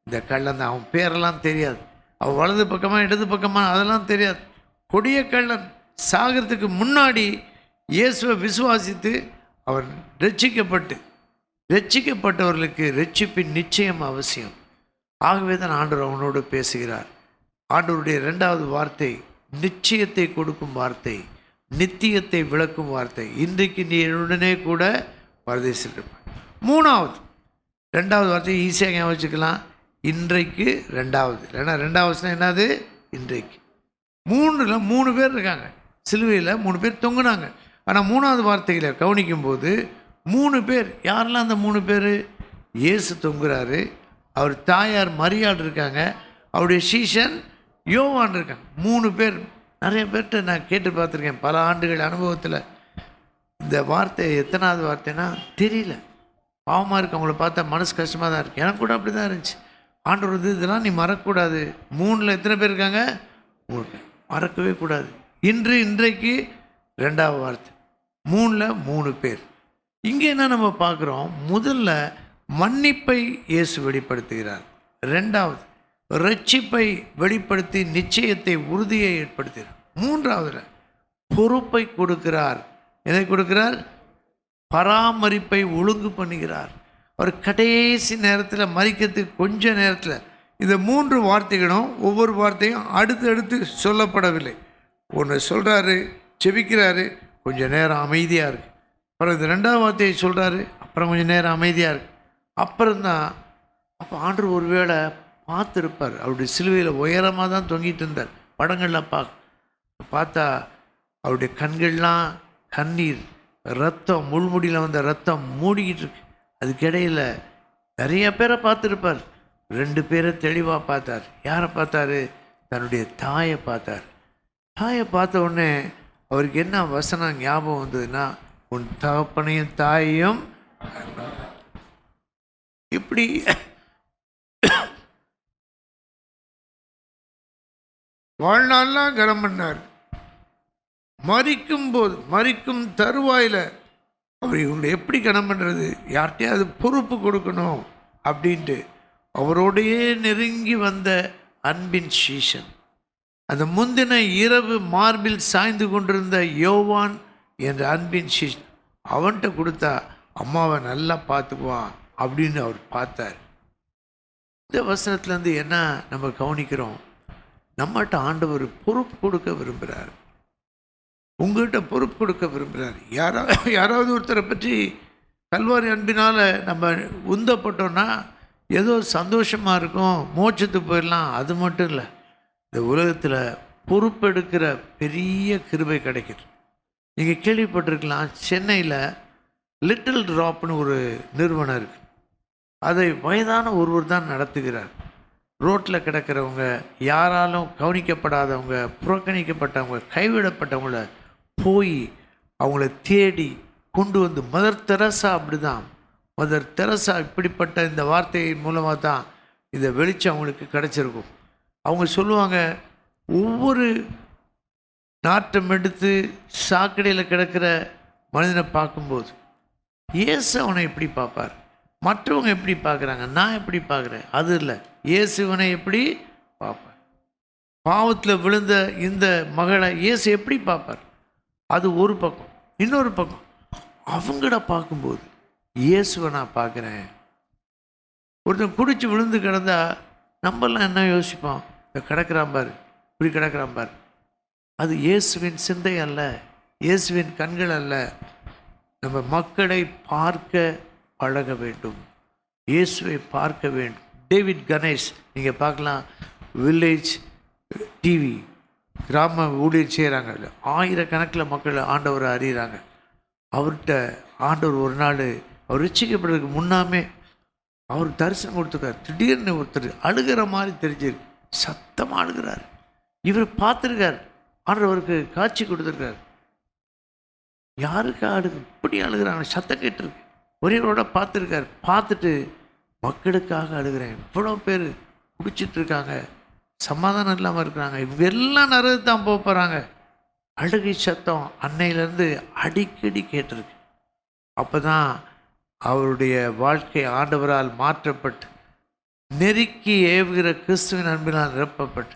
இந்த கள்ளன் தான். அவன் பேரெல்லாம் தெரியாது. அவன் வலது பக்கமாக இடது பக்கமாக அதெல்லாம் தெரியாது. கொடிய கள்ளன். சாகிறதுக்கு முன்னாடி இயேசுவை விசுவாசித்து அவன் ரட்சிக்கப்பட்டவர்களுக்கு ரட்சிப்பின் நிச்சயம் அவசியம். ஆகவே தான் ஆண்டவர் அவனோடு பேசுகிறார். ஆண்டவருடைய 2வது வார்த்தை நிச்சயத்தை கொடுக்கும் வார்த்தை, நித்தியத்தை விளக்கும் வார்த்தை. இன்றைக்கு நீ என்னுடனே கூட பரதேசில் இருப்பான். 2வது வார்த்தை ஈஸியாக ஞாபகம் வச்சுக்கலாம். இன்றைக்கு 2வது. ஏன்னா 2வது என்னது? இன்றைக்கு. 3 பேர் இருக்காங்க சிலுவையில். 3 பேர் தொங்குனாங்க. ஆனால் 3வது வார்த்தையில் கவனிக்கும்போது 3 பேர். யாரெல்லாம் அந்த 3 பேர்? இயேசு தொங்குறாரு, அவர் தாயார் மரியாள் இருக்காங்க, அவருடைய சீஷன் யோவான் இருக்காங்க. 3 பேர். நிறைய பேர்கிட்ட நான் கேட்டு பார்த்துருக்கேன் பல ஆண்டுகள் அனுபவத்தில். இந்த வார்த்தை எத்தனாவது வார்த்தைன்னா தெரியல. பாவமாக இருக்குது. அவங்கள பார்த்தா மனசு கஷ்டமாக தான் இருக்குது. எனக்கு கூட அப்படி தான் இருந்துச்சு. ஆண்டவர் இதெல்லாம் நீ மறக்கக்கூடாது. 3ல் எத்தனை பேர் இருக்காங்க? 3 பேர். மறக்கவே கூடாது. இன்றைக்கு 2வது வார்த்தை. 3ல் 3 பேர். இங்கே என்ன நம்ம பார்க்குறோம்? முதல்ல மன்னிப்பை இயேசு வெளிப்படுத்துகிறார். 2வது ரட்சிப்பை வெளிப்படுத்தி நிச்சயத்தை, உறுதியை ஏற்படுத்துகிறார். 3வதுல பொறுப்பை கொடுக்கிறார். எதை கொடுக்கிறார்? பராமரிப்பை ஒழுங்கு பண்ணுகிறார். அவர் கடைசி நேரத்தில் மரிக்கிறதுக்கு கொஞ்ச நேரத்தில் இந்த 3 வார்த்தைகளும் ஒவ்வொரு வார்த்தையும் அடுத்து சொல்லப்படவில்லை. ஒன்று சொல்கிறாரு, செபிக்கிறாரு, கொஞ்சம் நேரம் அமைதியாக இருக்குது. அப்புறம் இந்த ரெண்டாவது வார்த்தையை சொல்கிறாரு, அப்புறம் கொஞ்சம் நேரம் அமைதியாக இருக்குது. அப்புறம்தான் அப்போ ஆண்டவர் ஒரு வேளை பார்த்துருப்பார். அவருடைய சிலுவையில் உயரமாக தான் தொங்கிட்டு இருந்தார். படங்களில் பார்த்தா அவருடைய கண்கள்லாம் கண்ணீர், ரத்தம், முள்முடியில் வந்த ரத்தம் மூடிக்கிட்டு இருக்கு. அதுக்கிடையில் நிறைய பேரை பார்த்துருப்பார். 2 பேரை தெளிவாக பார்த்தார். யாரை பார்த்தாரு? தன்னுடைய தாயை பார்த்தார். தாயை பார்த்த உடனே அவருக்கு என்ன வசனம் ஞாபகம் வந்ததுன்னா, உன் தகப்பனையும் தாயையும் இப்படி வாழ்நாள்லாம் கனம் பண்ணார். மறிக்கும் தருவாயில் அவர் இவங்களை எப்படி கனம் பண்ணுறது, யார்கிட்டையாவது பொறுப்பு கொடுக்கணும் அப்படின்ட்டு அவரோடையே நெருங்கி வந்த அன்பின் சீஷன், அந்த முந்தின இரவு மார்பில் சாய்ந்து கொண்டிருந்த யோவான் என்ற அன்பின் சீஷன், அவன்கிட்ட கொடுத்தா அம்மாவை நல்லா பார்த்துக்குவான் அப்படின்னு அவர் பார்த்தார். இந்த வசனத்துலேருந்து என்ன நம்ம கவனிக்கிறோம்? நம்மகிட்ட ஆண்டவர் பொறுப்பு கொடுக்க விரும்புகிறார். உங்கள்கிட்ட பொறுப்பு கொடுக்க விரும்புகிறார். யாராவது ஒருத்தரை பற்றி கல்வாரி அன்பினால் நம்ம உந்தப்பட்டோன்னா ஏதோ சந்தோஷமாக இருக்கும், மோட்சத்துக்கு போயிடலாம். அது மட்டும் இல்லை, இந்த உலகத்தில் பொறுப்பெடுக்கிற பெரிய கிருபை கிடைக்குது. நீங்கள் கேள்விப்பட்டிருக்கலாம், சென்னையில் லிட்டில் ட்ராப்னு ஒரு நிறுவனம் இருக்குது. அதை வயதான ஒருவர் தான் நடத்துகிறார். ரோட்டில் கிடக்கிறவங்க, யாராலும் கவனிக்கப்படாதவங்க, புறக்கணிக்கப்பட்டவங்க, கைவிடப்பட்டவங்கள போய் அவங்கள தேடி கொண்டு வந்து, மதர் தெரசா அப்படி தான். மதர் தெரசா இப்படிப்பட்ட இந்த வார்த்தையின் மூலமாக தான் இந்த வெளிச்சம் அவங்களுக்கு கிடச்சிருக்கும். அவங்க சொல்லுவாங்க, ஒவ்வொரு நாட்டம் எடுத்து சாக்கடையில் கிடக்கிற மனிதனை பார்க்கும்போது இயேசு அவனை எப்படி பார்ப்பார், மற்றவங்க எப்படி பார்க்குறாங்க, நான் எப்படி பார்க்குறேன், அது இல்லை, இயேசுவனை எப்படி பார்ப்பார். பாவத்தில் விழுந்த இந்த மகளை இயேசு எப்படி பார்ப்பார், அது ஒரு பக்கம். இன்னொரு பக்கம் அவங்கள பார்க்கும்போது இயேசுவை நான் பார்க்குறேன். ஒருத்தன் குடிச்சு விழுந்து கிடந்தா நம்மளாம் என்ன யோசிப்போம், கிடக்கிறான் பார், இப்படி கிடக்கிறான் பார். அது இயேசுவின் சிந்தை அல்ல, இயேசுவின் கண்கள் அல்ல. நம்ம மக்களை பார்க்க பழக வேண்டும், இயேசுவை பார்க்க வேண்டும். டேவிட் கணேஷ் நீங்கள் பார்க்கலாம், வில்லேஜ் டிவி கிராம ஊழியர் செய்கிறாங்க. ஆயிரக்கணக்கில் மக்கள் ஆண்டவரை அறிகிறாங்க. அவர்கிட்ட ஆண்டவர் ஒரு நாள் அவர் ரட்சிக்கப்படுறதுக்கு முன்னாமே அவர் தரிசனம் கொடுத்துருக்கார். திடீர்னு ஒருத்தர் அழுகிற மாதிரி தெரிஞ்சிருக்கு, சத்தமாக அழுகிறார். இவர் பார்த்துருக்கார், ஆண்டவருக்கு காட்சி கொடுத்துருக்கார். யாருக்கு அழுகு இப்படி அழுகிறாங்க, சத்தம் கேட்டிருக்கு. ஒரேவரோட பார்த்துருக்கார். பார்த்துட்டு மக்களுக்காக அழுகிறேன், இவ்வளோ பேர் குடிச்சிட்ருக்காங்க, சமாதானம் இல்லாமல் இருக்கிறாங்க, இவங்க எல்லாம் நரகு தான் போக போகிறாங்க. அழுகை சத்தம் அன்னையிலேருந்து அடிக்கடி கேட்டிருக்கு. அப்போ தான் அவருடைய வாழ்க்கை ஆண்டவரால் மாற்றப்பட்டு நெருக்கி ஏவுகிற கிறிஸ்துவின் அன்பினால் நிரப்பப்பட்டு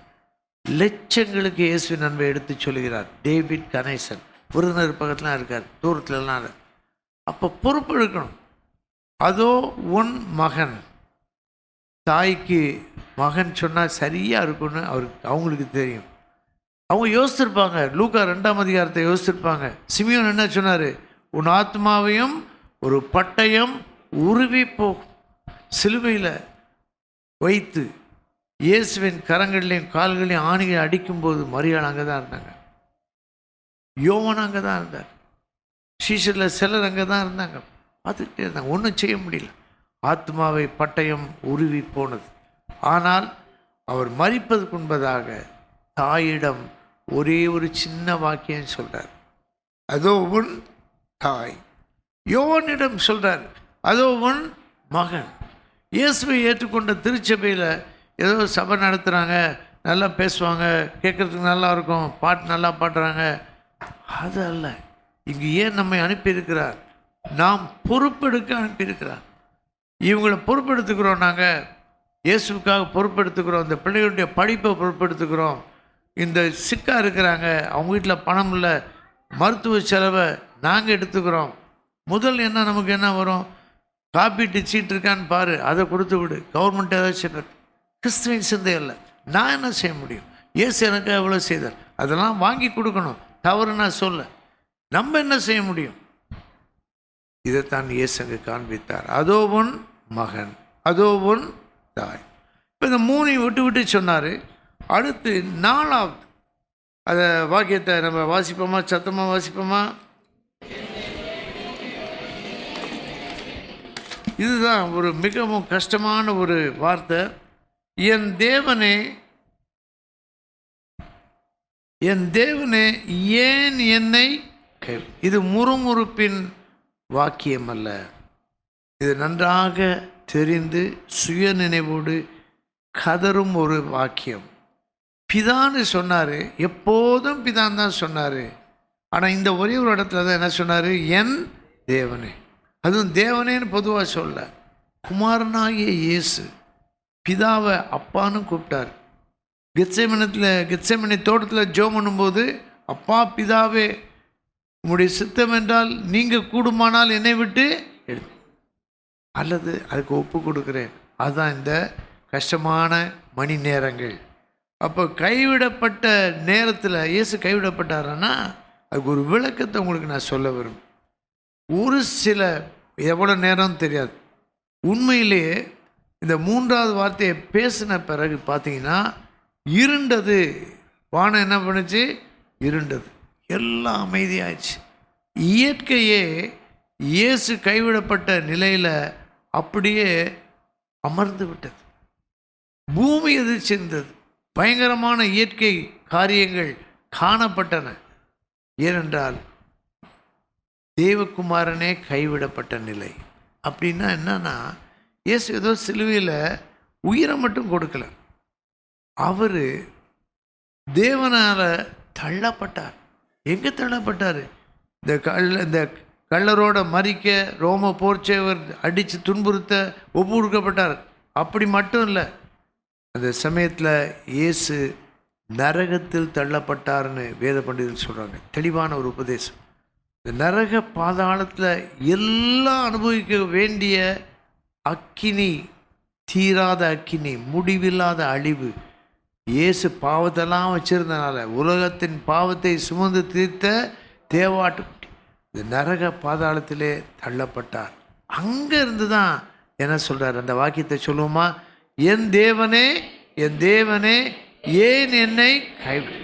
லட்சங்களுக்கு இயேசுவின் அன்பை எடுத்து சொல்கிறார். டேவிட் கணேசன் விருதுநகர் பக்கத்துலாம் இருக்கார், தூரத்துலலாம். அப்போ பொறுப்பு எடுக்கணும். அதோ உன் மகன், தாய்க்கு மகன் சொன்னால் சரியாக இருக்குன்னு அவங்களுக்கு தெரியும். அவங்க யோசித்திருப்பாங்க, லூக்கா 2ஆம் அதிகாரத்தை யோசித்திருப்பாங்க. சிமியோன் என்ன சொன்னார், உன் ஆத்மாவையும் ஒரு பட்டயம் உருவி போகும். சிலுவையில் வைத்து இயேசுவின் கரங்கள்லையும் கால்களையும் ஆணிகள் அடிக்கும்போது மரியாள் அங்கே தான் இருந்தாங்க, யோவான் அங்கே தான் இருந்தார், சீஷரில் சிலர் அங்கே தான் இருந்தாங்க. பார்த்துக்கிட்டே இருந்தாங்க, ஒன்றும் செய்ய முடியல. ஆத்மாவை பட்டயம் உருவி போனது. ஆனால் அவர் மரிப்பதற்கு முன்பதாக தாயிடம் ஒரே ஒரு சின்ன வாக்கியம் சொல்கிறார், அதோ உன் தாய். யோவானிடம் சொல்கிறார், அதோ உன் மகன். இயேசுவை ஏற்றுக்கொண்ட திருச்சபையில் ஏதோ சபை நடத்துகிறாங்க, நல்லா பேசுவாங்க, கேட்குறதுக்கு நல்லா இருக்கும், பாட்டு நல்லா பாடுறாங்க, அது அல்ல. இங்கு ஏன் நம்மை அனுப்பியிருக்கிறார், நாம் பொறுப்பெடுக்க அனுப்பியிருக்கிறார். இவங்களை பொறுப்பெடுத்துக்கிறோம், நாங்கள் இயேசுக்காக பொறுப்பெடுத்துக்கிறோம், இந்த பிள்ளைகளுடைய படிப்பை பொறுப்பெடுத்துக்கிறோம். இந்த சிக்காக இருக்கிறாங்க, அவங்க வீட்டில் பணம் இல்லை, மருத்துவ செலவை நாங்கள் எடுத்துக்கிறோம். முதல் என்ன நமக்கு என்ன வரும், காப்பீட்டு சீட்டு இருக்கான்னு பாரு, அதை கொடுத்து விடு, கவர்மெண்ட் ஏதாச்சும். கிறிஸ்துவின் சிந்தை அல்ல. நான் என்ன செய்ய முடியும், இயேசு எனக்கு எவ்வளோ செய்தார், அதெல்லாம் வாங்கி கொடுக்கணும், தவறு நான் சொல்ல. நம்ம என்ன செய்ய முடியும்? இதைத்தான் இயேசு அங்கு காண்பித்தார். அதோ உன் மகன், அதோ உன் தாய். இப்போ இந்த 3 விட்டு விட்டு சொன்னார். அடுத்து 4வது அதை வாக்கியத்தை நம்ம வாசிப்போமா? சத்தமாக வாசிப்போமா? இதுதான் ஒரு மிகவும் கஷ்டமான ஒரு வார்த்தை. என் தேவனே, என் தேவனே, ஏன் என்னை இது முறுமுறுப்பின் வாக்கியம் அல்ல. இது நன்றாக தெரிந்து சுய நினைவோடு கதரும் ஒரு வாக்கியம். பிதான்னு சொன்னார், எப்போதும் பிதான் தான் சொன்னார். ஆனால் இந்த ஒரே ஒரு இடத்துல தான் என்ன சொன்னார்? என் தேவனே. அதுவும் தேவனேன்னு பொதுவாக சொல்ல, குமாரனாகிய இயேசு பிதாவை அப்பான்னு கூப்பிட்டார். கெத்செமனே தோட்டத்தில் ஜெபம் பண்ணும்போது, அப்பா பிதாவே, உம்முடைய சித்தம் என்றால் நீங்கள் கூடுமானால் என்னை விட்டு அல்லது அதுக்கு ஒப்பு கொடுக்குறேன். அதுதான் இந்த கஷ்டமான மணி நேரங்கள். அப்போ கைவிடப்பட்ட நேரத்தில் இயேசு கைவிடப்பட்டாருன்னா அதுக்கு ஒரு விளக்கத்தை உங்களுக்கு நான் சொல்ல விரும்புகிறேன். ஒரு சில எவ்வளோ நேரம் தெரியாது. உண்மையிலேயே இந்த 3வது வார்த்தையை பேசின பிறகு பார்த்தீங்கன்னா இருண்டது. வானம் என்ன பண்ணுச்சு? இருண்டது. எல்லாம் அமைதியாயிடுச்சு. இயற்கையே இயேசு கைவிடப்பட்ட நிலையில் அப்படியே அமர்ந்து விட்டது. பூமி எதிர்ச்சிருந்தது. பயங்கரமான இயற்கை காரியங்கள் காணப்பட்டன. ஏனென்றால் தேவகுமாரனே கைவிடப்பட்ட நிலை. அப்படின்னா என்னன்னா, இயேசு ஏதோ சிலுவையில் உயிரை மட்டும் கொடுக்கல, அவர் தேவனால் தள்ளப்பட்டார். எங்கே தள்ளப்பட்டார்? இந்த கள்ளரோட மறிக்க, ரோம போர்ச்சேவர் அடித்து துன்புறுத்த ஒப்பு கொடுக்கப்பட்டார். அப்படி மட்டும் இல்லை, அந்த சமயத்தில் இயேசு நரகத்தில் தள்ளப்பட்டார்னு வேத பண்டிதர்கள் சொல்கிறாங்க. தெளிவான ஒரு உபதேசம். இந்த நரக பாதாளத்தில் எல்லாம் அனுபவிக்க வேண்டிய அக்கினி, தீராத அக்கினி, முடிவில்லாத அழிவு. இயேசு பாவத்தெல்லாம் வச்சிருந்தனால, உலகத்தின் பாவத்தை சுமந்து தீர்த்த தேவாட்டுக்குட்டி இந்த நரக பாதாளத்திலே தள்ளப்பட்டார். அங்கே இருந்து தான் என்ன சொல்கிறார்? அந்த வாக்கியத்தை சொல்லுவோமா? என் தேவனே, என் தேவனே, ஏன் என்னை கைவிடு.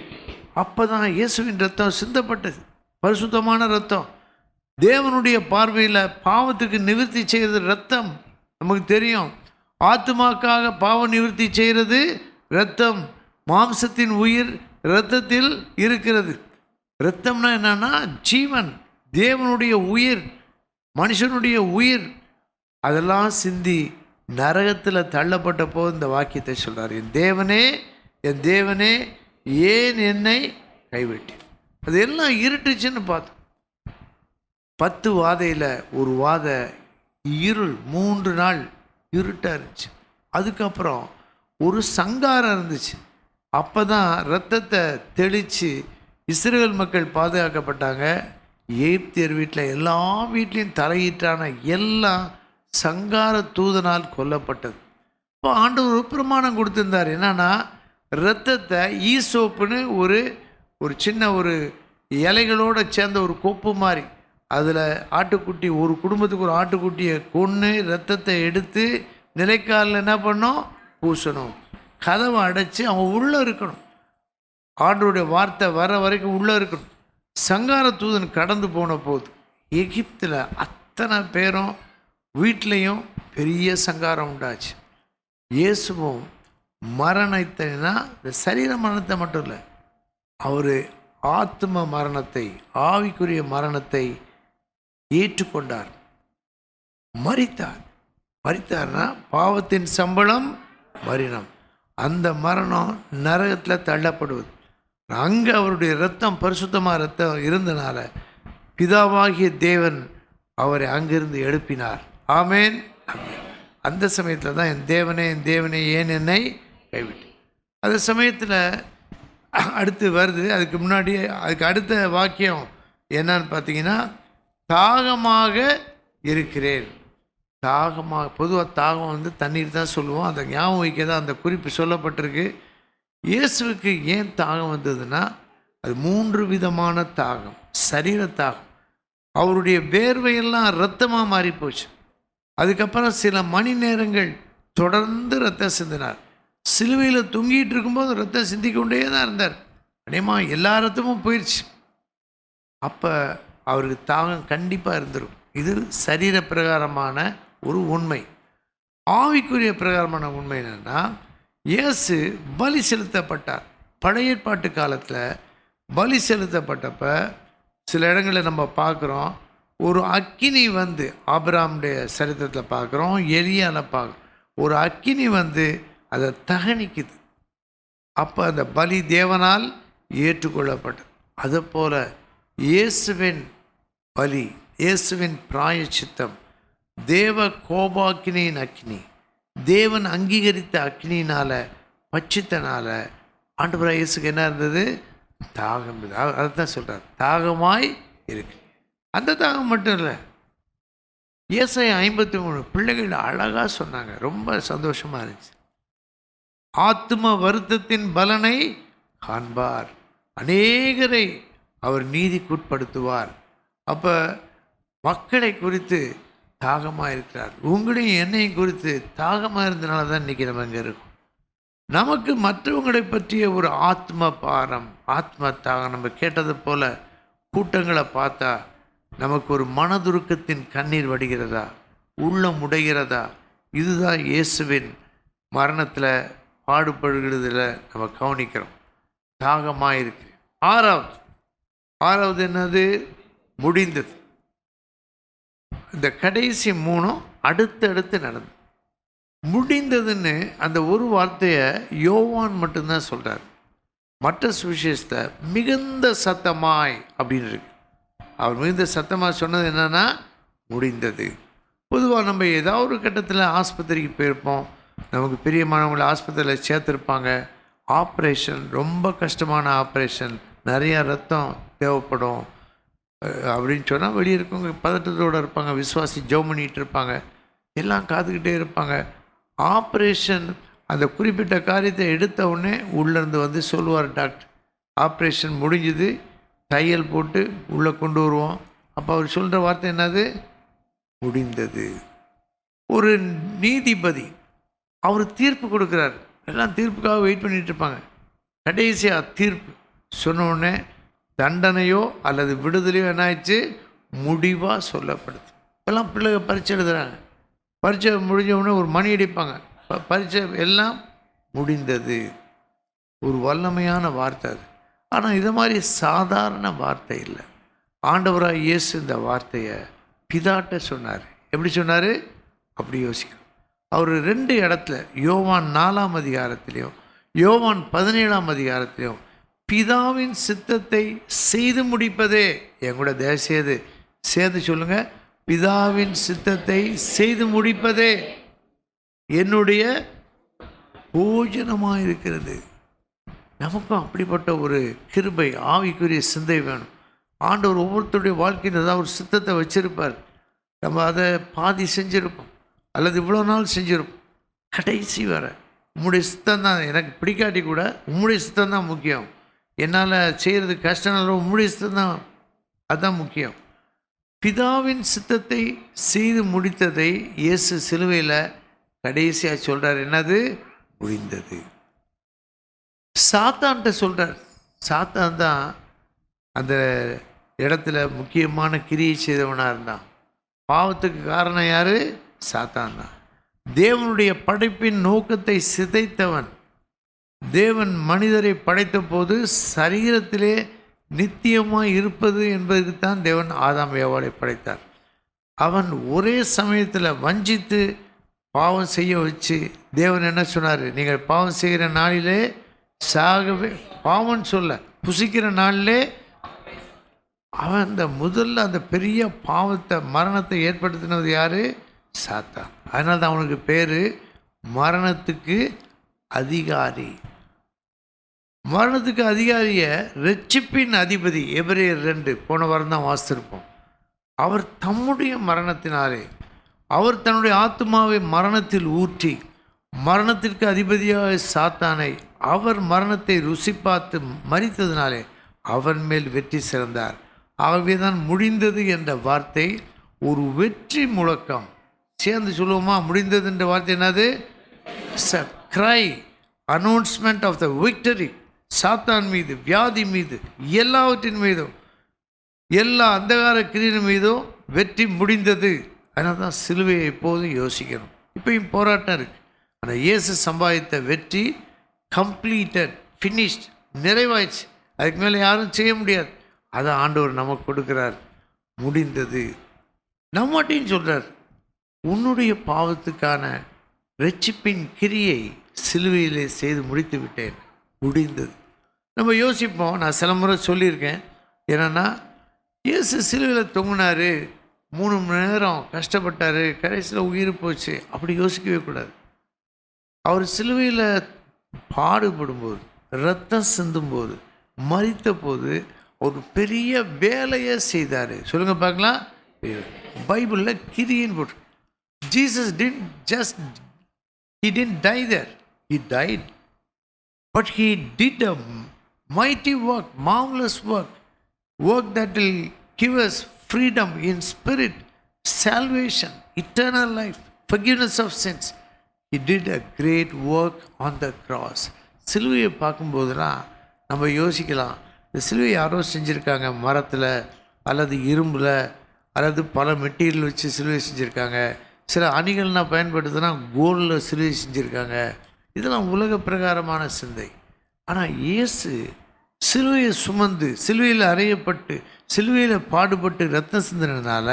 அப்போ தான் இயேசுவின் ரத்தம் சிந்தப்பட்டது. பரிசுத்தமான ரத்தம். தேவனுடைய பார்வையில் பாவத்துக்கு நிவர்த்தி செய்கிறது ரத்தம். நமக்கு தெரியும், ஆத்துமாக்காக பாவ நிவர்த்தி செய்கிறது இரத்தம். மாம்சத்தின் உயிர் இரத்தத்தில் இருக்கிறது. இரத்தம்னா என்னன்னா ஜீவன், தேவனுடைய உயிர், மனுஷனுடைய உயிர். அதெல்லாம் சிந்தி நரகத்தில் தள்ளப்பட்ட போது இந்த வாக்கியத்தை சொல்கிறார். என் தேவனே, என் தேவனே, ஏன் என்னை கைவிட்டேன். அது எல்லாம் இருட்டுச்சுன்னு பார்த்தோம். 10 வாதையில் ஒரு வாதை இருள், 3 நாள் இருட்டாக இருந்துச்சு. அதுக்கப்புறம் ஒரு சங்காரம் இருந்துச்சு. அப்போ தான் இரத்தத்தை தெளித்து இஸ்ரேல் மக்கள் பாதுகாக்கப்பட்டாங்க. எகிப்தியர் வீட்டில் எல்லா வீட்லேயும் தலையீட்டான எல்லாம் சங்கார தூதனால் கொல்லப்பட்டது. இப்போ ஆண்டவர் பிரமாணம் கொடுத்துருந்தார். என்னன்னா, இரத்தத்தை ஈசோப்புன்னு ஒரு சின்ன ஒரு இலைகளோடு சேர்ந்த ஒரு கொப்பு மாதிரி, அதில் ஆட்டுக்குட்டி, ஒரு குடும்பத்துக்கு ஒரு ஆட்டுக்குட்டியை கொன்று இரத்தத்தை எடுத்து நிலைக்காலில் என்ன பண்ணோம்? பூசணும். கதவை அடைச்சி அவன் உள்ளே இருக்கணும். ஆண்டவருடைய வார்த்தை வர வரைக்கும் உள்ளே இருக்கணும். சங்கார தூதன் கடந்து போன போது எகிப்தில் அத்தனை பேரும் வீட்லேயும் பெரிய சங்காரம் உண்டாச்சு. இயேசுவும் மரணத்தைனா இந்த சரீர மரணத்தை மட்டும் இல்லை, அவர் ஆத்ம மரணத்தை, ஆவிக்குரிய மரணத்தை ஏற்றுக்கொண்டார். மரித்தார்னா பாவத்தின் சம்பளம் மரணம். அந்த மரணம் நரகத்தில் தள்ளப்படுவது. அங்கே அவருடைய இரத்தம், பரிசுத்தமாக இரத்தம் இருந்தனால பிதாவாகிய தேவன் அவரை அங்கிருந்து எழுப்பினார். ஆமேன், ஆமேன். அந்த சமயத்தில் தான் என் தேவனே, என் தேவனே, ஏன் என்னை கைவிட்டு. அந்த சமயத்தில் அடுத்து வருது. அதுக்கு முன்னாடி அதுக்கு அடுத்த வாக்கியம் என்னன்னு பார்த்தீங்கன்னா, தாகமாக இருக்கிறேன். தாகமாக, பொதுவாக தாகம் தண்ணீர் தான் சொல்லுவோம். அதை ஞாபகம் வைக்க தான் அந்த குறிப்பு சொல்லப்பட்டிருக்கு. இயேசுவுக்கு ஏன் தாகம் வந்ததுன்னா, அது 3 விதமான தாகம், சரீர தாகம். அவருடைய வேர்வையெல்லாம் இரத்தமாக மாறி போச்சு. அதுக்கப்புறம் சில மணி நேரங்கள் தொடர்ந்து ரத்தம் சிந்தினார். சிலுவையில் தொங்கிட்டு இருக்கும்போது ரத்தம் சிந்திக்கொண்டே தான் இருந்தார். அநேகமாக எல்லா ரத்தமும் போயிடுச்சு. அப்போ அவருக்கு தாகம் கண்டிப்பாக இருந்துடும். இது சரீர பிரகாரமான ஒரு உண்மை. ஆவிக்குரிய பிரகாரமான உண்மை என்னென்னா, இயேசு பலி செலுத்தப்பட்டார். பழைய ஏற்பாட்டு காலத்தில் பலி செலுத்தப்பட்டப்ப சில இடங்களில் நம்ம பார்க்குறோம், ஒரு அக்கினி வந்து ஆபிரகாமுடைய சரித்திரத்தில் பார்க்குறோம், எலியாவில் பார்க்குறோம், ஒரு அக்கினி வந்து அதை தகனிக்குது. அப்போ அந்த பலி தேவனால் ஏற்றுக்கொள்ளப்பட்டது. அதுபோல் இயேசுவின் பலி, இயேசுவின் பிராயச்சித்தம் தேவ கோபாக்கினியின் அக்கினி, தேவன் அங்கீகரித்த அக்கினியினால் பட்சித்தனால ஆண்டவராக இயேசுக்கு என்ன இருந்தது? தாகம். அதை தான் சொல்கிறார், தாகமாய் இருக்கு. அந்த தாகம் மட்டும் இல்லை, ஏசாயா 53 பிள்ளைகள் அழகாக சொன்னாங்க, ரொம்ப சந்தோஷமாக இருந்துச்சு. ஆத்தும வருத்தத்தின் பலனை காண்பார், அநேகரை அவர் நீதிக்குட்படுத்துவார். அப்போ மக்களை குறித்து தாகமாக இருக்கிறார். உங்களையும் என்னையும் குறித்து தாகமாக இருந்தனால தான் இன்றைக்கி நம்ம இங்கே இருக்கோம். நமக்கு மற்றவங்களை பற்றிய ஒரு ஆத்ம பாரம், ஆத்ம தாகம். நம்ம கேட்டது போல் கூட்டங்களை பார்த்தா நமக்கு ஒரு மனதுருக்கத்தின் கண்ணீர் வடிகிறதா, உள்ளம் உடைகிறதா? இதுதான் இயேசுவின் மரணத்தில் பாடுபடுகிறதுல நம்ம கவனிக்கிறோம். தாகமாக இருக்கு. ஆறாவது என்னது? முடிந்தது. இந்த கடைசி 3 அடுத்தடுத்து நடந்தது. முடிந்ததுன்னு அந்த ஒரு வார்த்தையை யோவான் மட்டும்தான் சொல்கிறார். மற்ற சுவிசேஷத்தை மிகுந்த சத்தமாய் அப்படின்னு இருக்கு. அவர் மிகுந்த சத்தமாக சொன்னது என்னன்னா, முடிந்தது. பொதுவாக நம்ம ஏதாவது ஒரு கட்டத்தில் ஆஸ்பத்திரிக்கு போயிருப்போம், நமக்கு பிரியமானவங்களை ஆஸ்பத்திரியில் சேர்த்துருப்பாங்க. ஆப்ரேஷன், ரொம்ப கஷ்டமான ஆப்ரேஷன், நிறையா ரத்தம் தேவைப்படும் அப்படின்னு சொன்னால் வெளியே இருக்கவங்க பதட்டத்தோடு இருப்பாங்க, விசுவாசி ஜெபம் பண்ணிகிட்டு இருப்பாங்க, எல்லாம் காத்துக்கிட்டே இருப்பாங்க. ஆப்ரேஷன் அந்த குறிப்பிட்ட காரியத்தை எடுத்த உடனே உள்ளேருந்து வந்து சொல்லுவார் டாக்டர், ஆப்ரேஷன் முடிஞ்சுது, தையல் போட்டு உள்ளே கொண்டு வருவோம். அப்போ அவர் சொல்கிற வார்த்தை என்னது? முடிந்தது. ஒரு நீதிபதி அவர் தீர்ப்பு கொடுக்குறார், எல்லாம் தீர்ப்புக்காக வெயிட் பண்ணிகிட்டு இருப்பாங்க. கடைசியாக தீர்ப்பு சொன்ன உடனே தண்டனையோ அல்லது விடுதலையோ என்ன ஆயிடுச்சு? முடிவாக சொல்லப்படுது. இப்போல்லாம் பிள்ளைங்க பரீட்சை எழுதுகிறாங்க, பரீட்சை முடிஞ்ச உடனே ஒரு மணி அடிப்பாங்க, பரீட்சை எல்லாம் முடிந்தது. ஒரு வல்லமையான வார்த்தை அது. ஆனால் இது மாதிரி சாதாரண வார்த்தை இல்லை. ஆண்டவராக இயேசு இந்த வார்த்தையை பிதாட்ட சொன்னார். எப்படி சொன்னார்? அப்படி யோசிக்கணும். அவர் 2 இடத்துல, யோவான் 4ஆம் அதிகாரத்திலையும் யோவான் 17ஆம் அதிகாரத்திலையும் பிதாவின் சித்தத்தை செய்து முடிப்பதே, எங்கூட தயவுசெய்து சேர்ந்து சொல்லுங்கள், பிதாவின் சித்தத்தை செய்து முடிப்பதே என்னுடைய போஜனமாக இருக்கிறது. நமக்கும் அப்படிப்பட்ட ஒரு கிருபை, ஆவிக்குரிய சிந்தை வேணும். ஆண்டவர் ஒவ்வொருத்தருடைய வாழ்க்கையில் ஏதாவது ஒரு சித்தத்தை வச்சுருப்பார். நம்ம அதை பாதி செஞ்சுருப்போம் அல்லது இவ்வளோ நாள் செஞ்சுருப்போம். கடைசி வர உம்முடைய சித்தம் தான், எனக்கு பிடிக்காட்டி கூட உம்முடைய சித்தம் தான் முக்கியம், என்னால் செய்கிறது கஷ்டனால உம்முடைய சித்தம் தான், அதுதான் முக்கியம். பிதாவின் சித்தத்தை செய்து முடித்ததை இயேசு சிலுவையில் கடைசியாக சொல்கிறார். என்னது? முடிந்தது. சாத்தான்கிட்ட சொல்கிறார். சாத்தான் தான் அந்த இடத்துல முக்கியமான கிரியை செய்தவனாக இருந்தான். பாவத்துக்கு காரணம் யார்? சாத்தான் தான். தேவனுடைய படைப்பின் நோக்கத்தை சிதைத்தவன். தேவன் மனிதரை படைத்த போது சரீரத்திலே நித்தியமாக இருப்பது என்பதுக்கு தான் தேவன் ஆதாம் ஏவாளை படைத்தார். அவன் ஒரே சமயத்தில் வஞ்சித்து பாவம் செய்ய வச்சு தேவன் என்ன சொன்னார்? நீங்கள் பாவம் செய்கிற நாளிலே சாகவே, பாவம் சொல்ல புசிக்கிற நாளிலே, அவன் அந்த முதல்ல அந்த பெரிய பாவத்தை, மரணத்தை ஏற்படுத்தினது யார்? சாத்தான். அதனால தான் அவனுக்கு பேர் மரணத்துக்கு அதிகாரி. மரணத்துக்கு அதிகாரியை ரட்சிப்பின் அதிபதி, எபிரேயர் 2 போன வாரம் தான் வாசித்திருப்போம். அவர் தம்முடைய மரணத்தினாலே, அவர் தன்னுடைய ஆத்மாவை மரணத்தில் ஊற்றி மரணத்திற்கு அதிபதியாக சாத்தானை, அவர் மரணத்தை ருசி பார்த்து மரித்ததினாலே அவன் மேல் வெற்றி சிறந்தார். ஆகவே தான் முடிந்தது என்ற வார்த்தை ஒரு வெற்றி முழக்கம். சேர்ந்து சொல்லுவோமா? முடிந்தது என்ற வார்த்தை என்னது? கிரை, அனௌன்ஸ்மெண்ட் ஆஃப் த விக்டரி. சாத்தான் மீது, வியாதி மீது, எல்லாவற்றின் மீதும், எல்லா அந்தகார கிரியின் மீதும் வெற்றி முடிந்தது. அதனால தான் சிலுவையை எப்போதும் யோசிக்கணும். இப்பயும் போராட்டம் இருக்குது. ஆனால் இயேசு சம்பாதித்த வெற்றி கம்ப்ளீட்டட், ஃபினிஷ்ட், நிறைவாயிடுச்சு. அதுக்கு மேலே யாரும் செய்ய முடியாது. அதை ஆண்டவர் நமக்கு கொடுக்குறார். முடிந்தது. நம்மகிட்டையும் சொல்கிறார், உன்னுடைய பாவத்துக்கான இரட்சிப்பின் கிரியை சிலுவையிலே செய்து முடித்து விட்டேன், முடிந்தது. நம்ம யோசிப்போம். நான் சில முறை சொல்லியிருக்கேன். என்னென்னா, இயேசு சிலுவையில் தொங்கினார், 3 மணி நேரம் கஷ்டப்பட்டார், கடைசியில் உயிர் போச்சு, அப்படி யோசிக்கவே கூடாது. அவர் சிலுவையில் பாடுபடும்போது, இரத்தம் சிந்தும்போது, மரித்த போது ஒரு பெரிய வேலையை செய்தார். சொல்லுங்கள் பார்க்கலாம். பைபிளில் கிரின்னு போட்டு, Jesus he didn't die there. He died. But he did a mighty work, marvelous work that will give us freedom in spirit, salvation, eternal life, forgiveness of sins. He did a great work on the cross. சிலுவையை பார்க்கும்போதுலாம் நம்ம யோசிக்கலாம், இந்த சிலுவை யாரோ செஞ்சுருக்காங்க, மரத்தில் அல்லது இரும்பில் அல்லது பல மெட்டீரியல் வச்சு சிலுவை செஞ்சுருக்காங்க. சில அணிகள்னால் பயன்படுத்தினா கோல்டில் சிலுவை செஞ்சுருக்காங்க. இதெல்லாம் உலக பிரகாரமான சிந்தை. ஆனால் இயேசு சிலுவையை சுமந்து, சிலுவையில் அறையப்பட்டு, சிலுவையில் பாடுபட்டு ரத்தம் சிந்தினால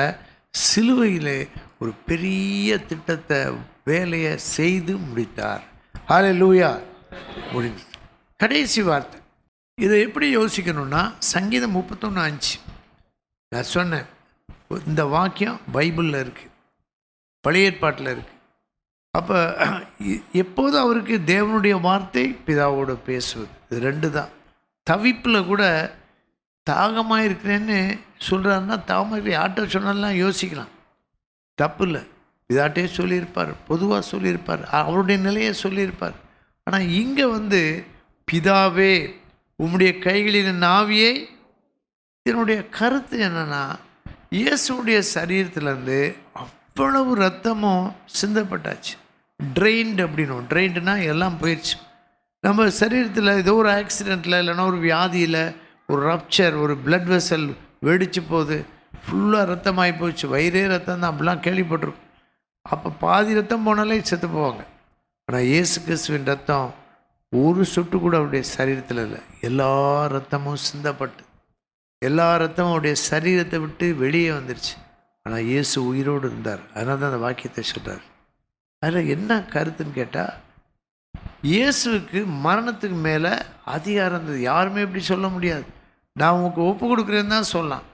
சிலுவையில் ஒரு பெரிய திட்டத்தை, வேலையை செய்து முடித்தார். ஹல்லேலூயா. முடிந்தது. கடைசி வார்த்தை. இதை எப்படி யோசிக்கணும்னா, சங்கீதம் 31:5 நான் சொன்னேன். இந்த வாக்கியம் பைபிளில் இருக்குது, பழைய ஏற்பாட்டில் இருக்குது. அப்போ எப்போதும் அவருக்கு தேவனுடைய வார்த்தை, பிதாவோடு பேசுவது, இது 2 தான். தவிப்பில் கூட தாகமாக இருக்கிறேன்னு சொல்கிறாருன்னா, தாகமாக யார்கிட்ட சொன்னாலாம் யோசிக்கலாம், தப்பு இல்லை. பிதாட்டே சொல்லியிருப்பார், பொதுவாக சொல்லியிருப்பார், அவருடைய நிலையை சொல்லியிருப்பார். ஆனால் இங்கே பிதாவே உம்முடைய கைகளின் ஆவியை, இதனுடைய கருத்து என்னென்னா, இயேசுடைய சரீரத்திலேருந்து அவ்வளவு ரத்தமும் சிந்தப்பட்டாச்சு. ட்ரெயின்டு அப்படின்னும். ட்ரெயின்டுனா எல்லாம் போயிடுச்சு. நம்ம சரீரத்தில் ஏதோ ஒரு ஆக்சிடெண்ட்டில், இல்லைன்னா ஒரு வியாதியில், ஒரு ரப்சர், ஒரு பிளட் வெசல் வெடிச்சு போகுது, ஃபுல்லாக ரத்தமாகி போச்சு, வயிறே ரத்தம் தான், அப்படிலாம் கேள்விப்பட்டிருக்கும். அப்போ பாதி ரத்தம் போனாலே செத்து போவாங்க. ஆனால் இயேசு கிறிஸ்துவின் ரத்தம் ஒரு சொட்டு கூட அவருடைய சரீரத்தில் இல்லை. எல்லா ரத்தமும் சிந்தப்பட்டு, எல்லா ரத்தமும் அவருடைய சரீரத்தை விட்டு வெளியே வந்துருச்சு. ஆனால் இயேசு உயிரோடு இருந்தார். அதனால தான் அந்த வாக்கியத்தை சொல்கிறார். அதில் என்ன கருத்துன்னு கேட்டால், இயேசுவுக்கு மரணத்துக்கு மேலே அதிகாரம் இருந்தது. யாருமே இப்படி சொல்ல முடியாது. நான் உங்களுக்கு ஒப்பு கொடுக்குறேன்னு தான் சொல்லலாம்.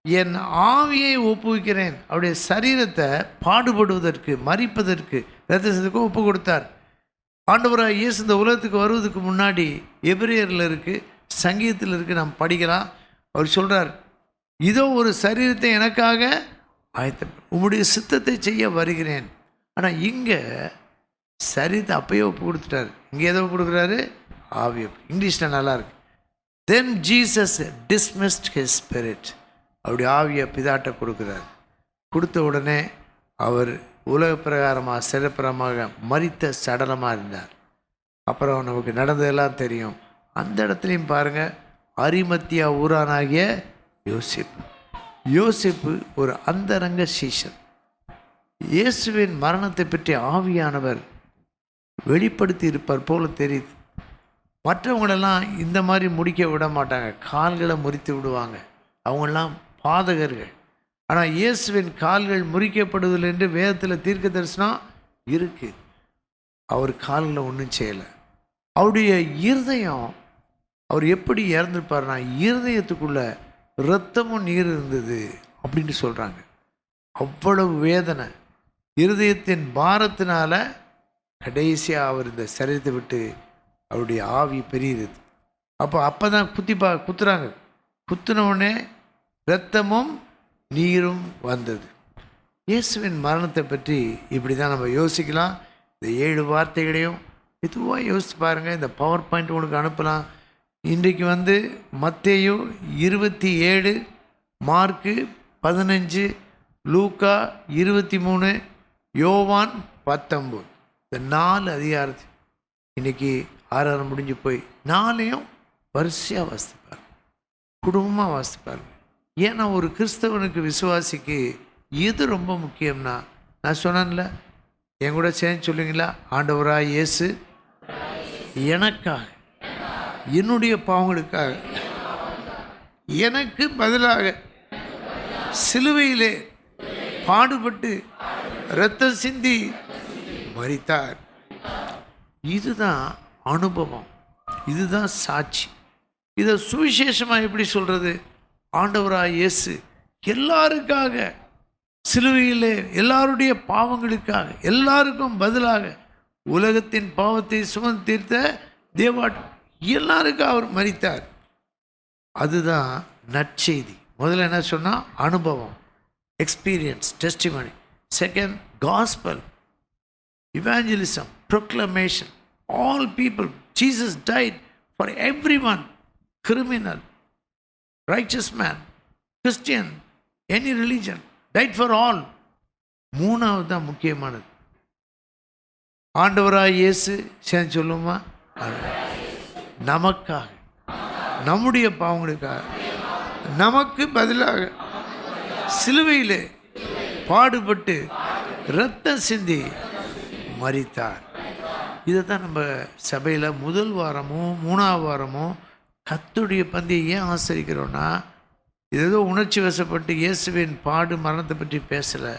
என் ஆவியை ஒப்புவிக்கிறேன். அவருடைய சரீரத்தை பாடுபடுவதற்கு, மரிப்பதற்கு, ரத்தத்துக்கும் ஒப்பு கொடுத்தார். ஆண்டவராக இயேசு இந்த உலகத்துக்கு வருவதுக்கு முன்னாடி எபிரேயரில் இருக்குது, சங்கீதத்தில் இருக்குது, நாம் படிக்கலாம். அவர் சொல்கிறார், இதோ ஒரு சரீரத்தை எனக்காக ஆயத்தம், உம்முடைய சித்தத்தை செய்ய வருகிறேன். ஆனால் இங்கே சரீரத்தை அப்பயே ஒப்பு கொடுத்துட்டார். இங்கே எதை ஒப்பு கொடுக்குறாரு? ஆவியை. இங்கிலீஷில் நல்லாயிருக்கு. தென் ஜீசஸ் டிஸ்மிஸ்ட் ஹிஸ் ஸ்பிரிட். அப்படி ஆவியை பிதாட்ட கொடுக்குறார். கொடுத்த உடனே அவர் உலக பிரகாரமாக, சிறப்புறமாக மரித்த சடலமாக இருந்தார். அப்புறம் நமக்கு நடந்ததெல்லாம் தெரியும். அந்த இடத்துலையும் பாருங்கள், அரிமத்தியா ஊரானாகிய யோசேப்பு ஒரு அந்தரங்க சீஷன். இயேசுவின் மரணத்தை பற்றி ஆவியானவர் வெளிப்படுத்தி இருப்பார் போல தெரியுது. மற்றவங்களெல்லாம் இந்த மாதிரி முடிக்க விட மாட்டாங்க, கால்களை முறித்து விடுவாங்க. அவங்கெல்லாம் பாதகர்கள். ஆனால் இயேசுவின் கால்கள் முறிக்கப்படுவதில்லை என்று வேதத்தில் தீர்க்க தரிசனம் இருக்குது. அவர் கால்களை ஒன்றும் செய்யலை. அவருடைய இருதயம், அவர் எப்படி இறந்துருப்பார்னா, இருதயத்துக்குள்ளே இரத்தமும் நீர் இருந்தது அப்படின்னு சொல்கிறாங்க. அவ்வளவு வேதனை, இருதயத்தின் பாரத்தினால கடைசியாக அவர் இந்த சரீரத்தை விட்டு அவருடைய ஆவி பெரியுது. அப்போ தான் குத்துறாங்க. குத்துனவுடனே இரத்தமும் நீரும் வந்தது. இயேசுவின் மரணத்தை பற்றி இப்படி தான் நம்ம யோசிக்கலாம். இந்த 7 வார்த்தைகளையும் மெதுவாக யோசித்து பாருங்கள். இந்த பவர் பாயிண்ட் உங்களுக்கு அனுப்பலாம். இன்றைக்கு மத்தேயு 27, மார்க்கு 15, லூக்கா 23, யோவான் 19, இந்த 4 அதிகாரத்தை இன்றைக்கி 6 முடிஞ்சு போய் 4ஐயும் வரிசையாக வாசிப்பார், குடும்பமாக வாசிப்பார். ஏன்னா ஒரு கிறிஸ்தவனுக்கு விசுவாசிக்கு எது ரொம்ப முக்கியம்னா, நான் சொன்னேன்ல, என் கூட சேர்ந்து சொல்லுங்களா, ஆண்டவராக இயேசு எனக்காக, என்னுடைய பாவங்களுக்காக, எனக்கு பதிலாக சிலுவையிலே பாடுபட்டு இரத்தம் சிந்தி மரித்தார். இதுதான் அனுபவம், இதுதான் சாட்சி. இதை சுவிசேஷமாக எப்படி சொல்கிறது? ஆண்டவராக இயேசு எல்லாருக்காக சிலுவையிலே எல்லாருடைய பாவங்களுக்காக எல்லாருக்கும் பதிலாக உலகத்தின் பாவத்தை சுமந்து தீர்த்த தேவாட் எல்லாருக்கும் அவர் மரித்தார். அதுதான் நற்செய்தி. முதல்ல என்ன சொன்னால் அனுபவம், experience, testimony. Second, gospel, evangelism, proclamation. All people, Jesus tight for every one, criminal, riches man, Christian, any religion, tight for all. மூணாவது தான் முக்கியமானது. ஆண்டவராக இயேசு சேர்ந்து சொல்லுமா, நமக்காக, நம்முடைய பாவங்களுக்காக, நமக்கு பதிலாக சிலுவையிலே பாடுபட்டு இரத்தம் சிந்தி மரித்தார். இதை தான் நம்ம சபையில் முதல் வாரமோ 3ஆவது வாரமோ கர்த்தருடைய பந்தியை ஏன் ஆசரிக்கிறோன்னா, இது ஏதோ உணர்ச்சி வசப்பட்டு இயேசுவின் பாடு மரணத்தை பற்றி பேசலை,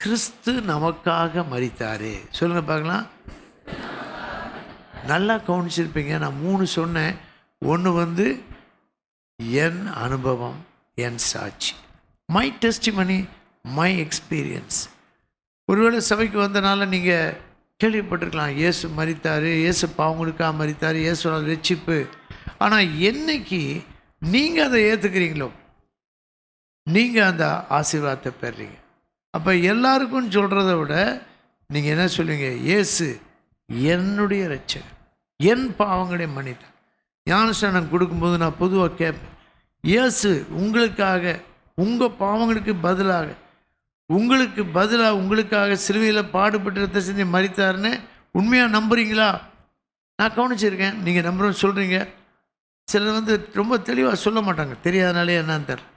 கிறிஸ்து நமக்காக மரித்தாரே. சொல்லுங்கள் பார்க்கலாம். நல்லா கவனிச்சிருப்பீங்க. நான் 3 சொன்னேன். ஒன்று என் அனுபவம், என் சாட்சி, மை டெஸ்டிமனி, மை எக்ஸ்பீரியன்ஸ். ஒருவேளை சபைக்கு வந்தனால நீங்கள் கேள்விப்பட்டிருக்கலாம், இயேசு மரித்தார், இயேசு பாவங்களுக்காக மரித்தார், இயேசு ரட்சிப்பு. ஆனால் என்னைக்கு நீங்கள் அதை ஏற்றுக்கிறீங்களோ, நீங்கள் அந்த ஆசீர்வாதத்தை பெறுறீங்க. அப்போ எல்லாருக்கும் சொல்கிறத விட நீங்கள் என்ன சொல்லுவீங்க? இயேசு என்னுடைய ரட்சகர், என் பாவங்களை மன்னித்தார். ஞானஸ்நானம் கொடுக்கும்போது நான் பொதுவாக கேட்பேன், இயேசு உங்களுக்காக, உங்கள் பாவங்களுக்கு பதிலாக, உங்களுக்காக சிலுவையில் பாடுபட்டு ரத்த சிந்தி மரித்தாருன்னு உண்மையாக நம்புறீங்களா? நான் கவனிச்சிருக்கேன். நீங்கள் நம்புறோன்னு சொல்கிறீங்க. சிலர் ரொம்ப தெளிவாக சொல்ல மாட்டாங்க, தெரியாதனாலே என்னன்னு தெரியல.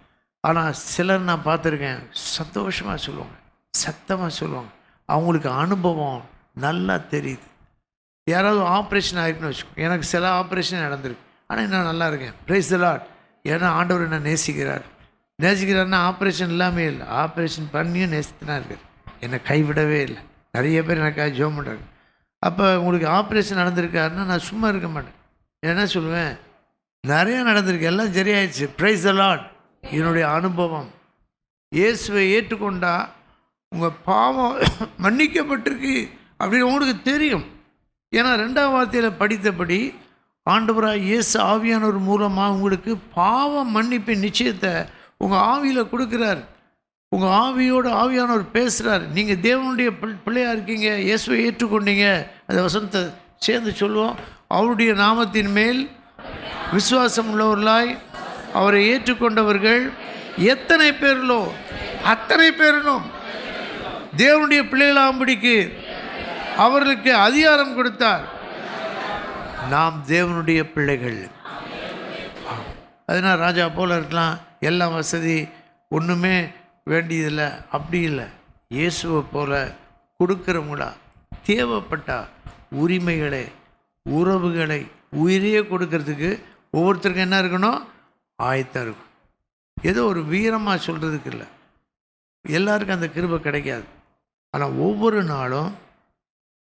ஆனால் சிலர் நான் பார்த்துருக்கேன், சந்தோஷமாக சொல்லுவாங்க, சத்தமாக சொல்லுவாங்க. அவங்களுக்கு அனுபவம் நல்லா தெரியுது. யாராவது ஆப்ரேஷன் ஆகிருக்குன்னு வச்சுக்கோங்க. எனக்கு சில ஆப்ரேஷன் நடந்திருக்கு, ஆனால் நான் நல்லா இருக்கேன். Praise the Lord. ஏன்னா ஆண்டவர் என்ன நேசிக்கிறாருன்னா ஆப்ரேஷன் இல்லாமே இல்லை, ஆப்ரேஷன் பண்ணியும் நேசித்துனா இருக்கார். என்னை கைவிடவே இல்லை. நிறைய பேர் எனக்காக ஜெபம் பண்ணுறாங்க. அப்போ உங்களுக்கு ஆப்ரேஷன் நடந்திருக்காருன்னா நான் சும்மா இருக்க மாட்டேன். என்ன சொல்லுவேன்? நிறையா நடந்திருக்கு, எல்லாம் சரியாயிடுச்சு. Praise the Lord. என்னுடைய அனுபவம், இயேசுவை ஏற்றுக்கொண்டா உங்கள் பாவம் மன்னிக்கப்பட்டிருக்கு அப்படின்னு உங்களுக்கு தெரியும். ஏன்னா 2ஆம் வார்த்தையில் படித்தபடி ஆண்டவராக இயேசு ஆவியானவர் மூலமாக உங்களுக்கு பாவ மன்னிப்பின் நிச்சயத்தை உங்கள் ஆவியில் கொடுக்குறார். உங்கள் ஆவியோடு ஆவியானவர் பேசுகிறார். நீங்கள் தேவனுடைய பிள்ளையாக இருக்கீங்க, இயேசுவை ஏற்றுக்கொண்டீங்க. அந்த வசனத்தை சேர்ந்து சொல்லுவோம். அவருடைய நாமத்தின் மேல் விசுவாசம் உள்ளவர்களாய் அவரை ஏற்றுக்கொண்டவர்கள் எத்தனை பேர்களோ அத்தனை பேரிலும் தேவனுடைய பிள்ளைகளாகும்படிக்கு அவர்களுக்கு அதிகாரம் கொடுத்தார். நாம் தேவனுடைய பிள்ளைகள். அதனால் ராஜா போல இருக்கலாம், எல்லாம் வசதி, ஒன்றுமே வேண்டியதில்லை. அப்படி இல்லை. இயேசுவை போல கொடுக்குறவங்களா, தேவைப்பட்டா உரிமைகளை, உறவுகளை, உயிரையே கொடுக்கறதுக்கு ஒவ்வொருத்தருக்கும் என்ன இருக்கணும்? ஆயத்தம் இருக்கும். ஏதோ ஒரு வீரமாக சொல்கிறதுக்கு இல்லை. எல்லாருக்கும் அந்த கிருபை கிடைக்காது. ஆனால் ஒவ்வொரு நாளும்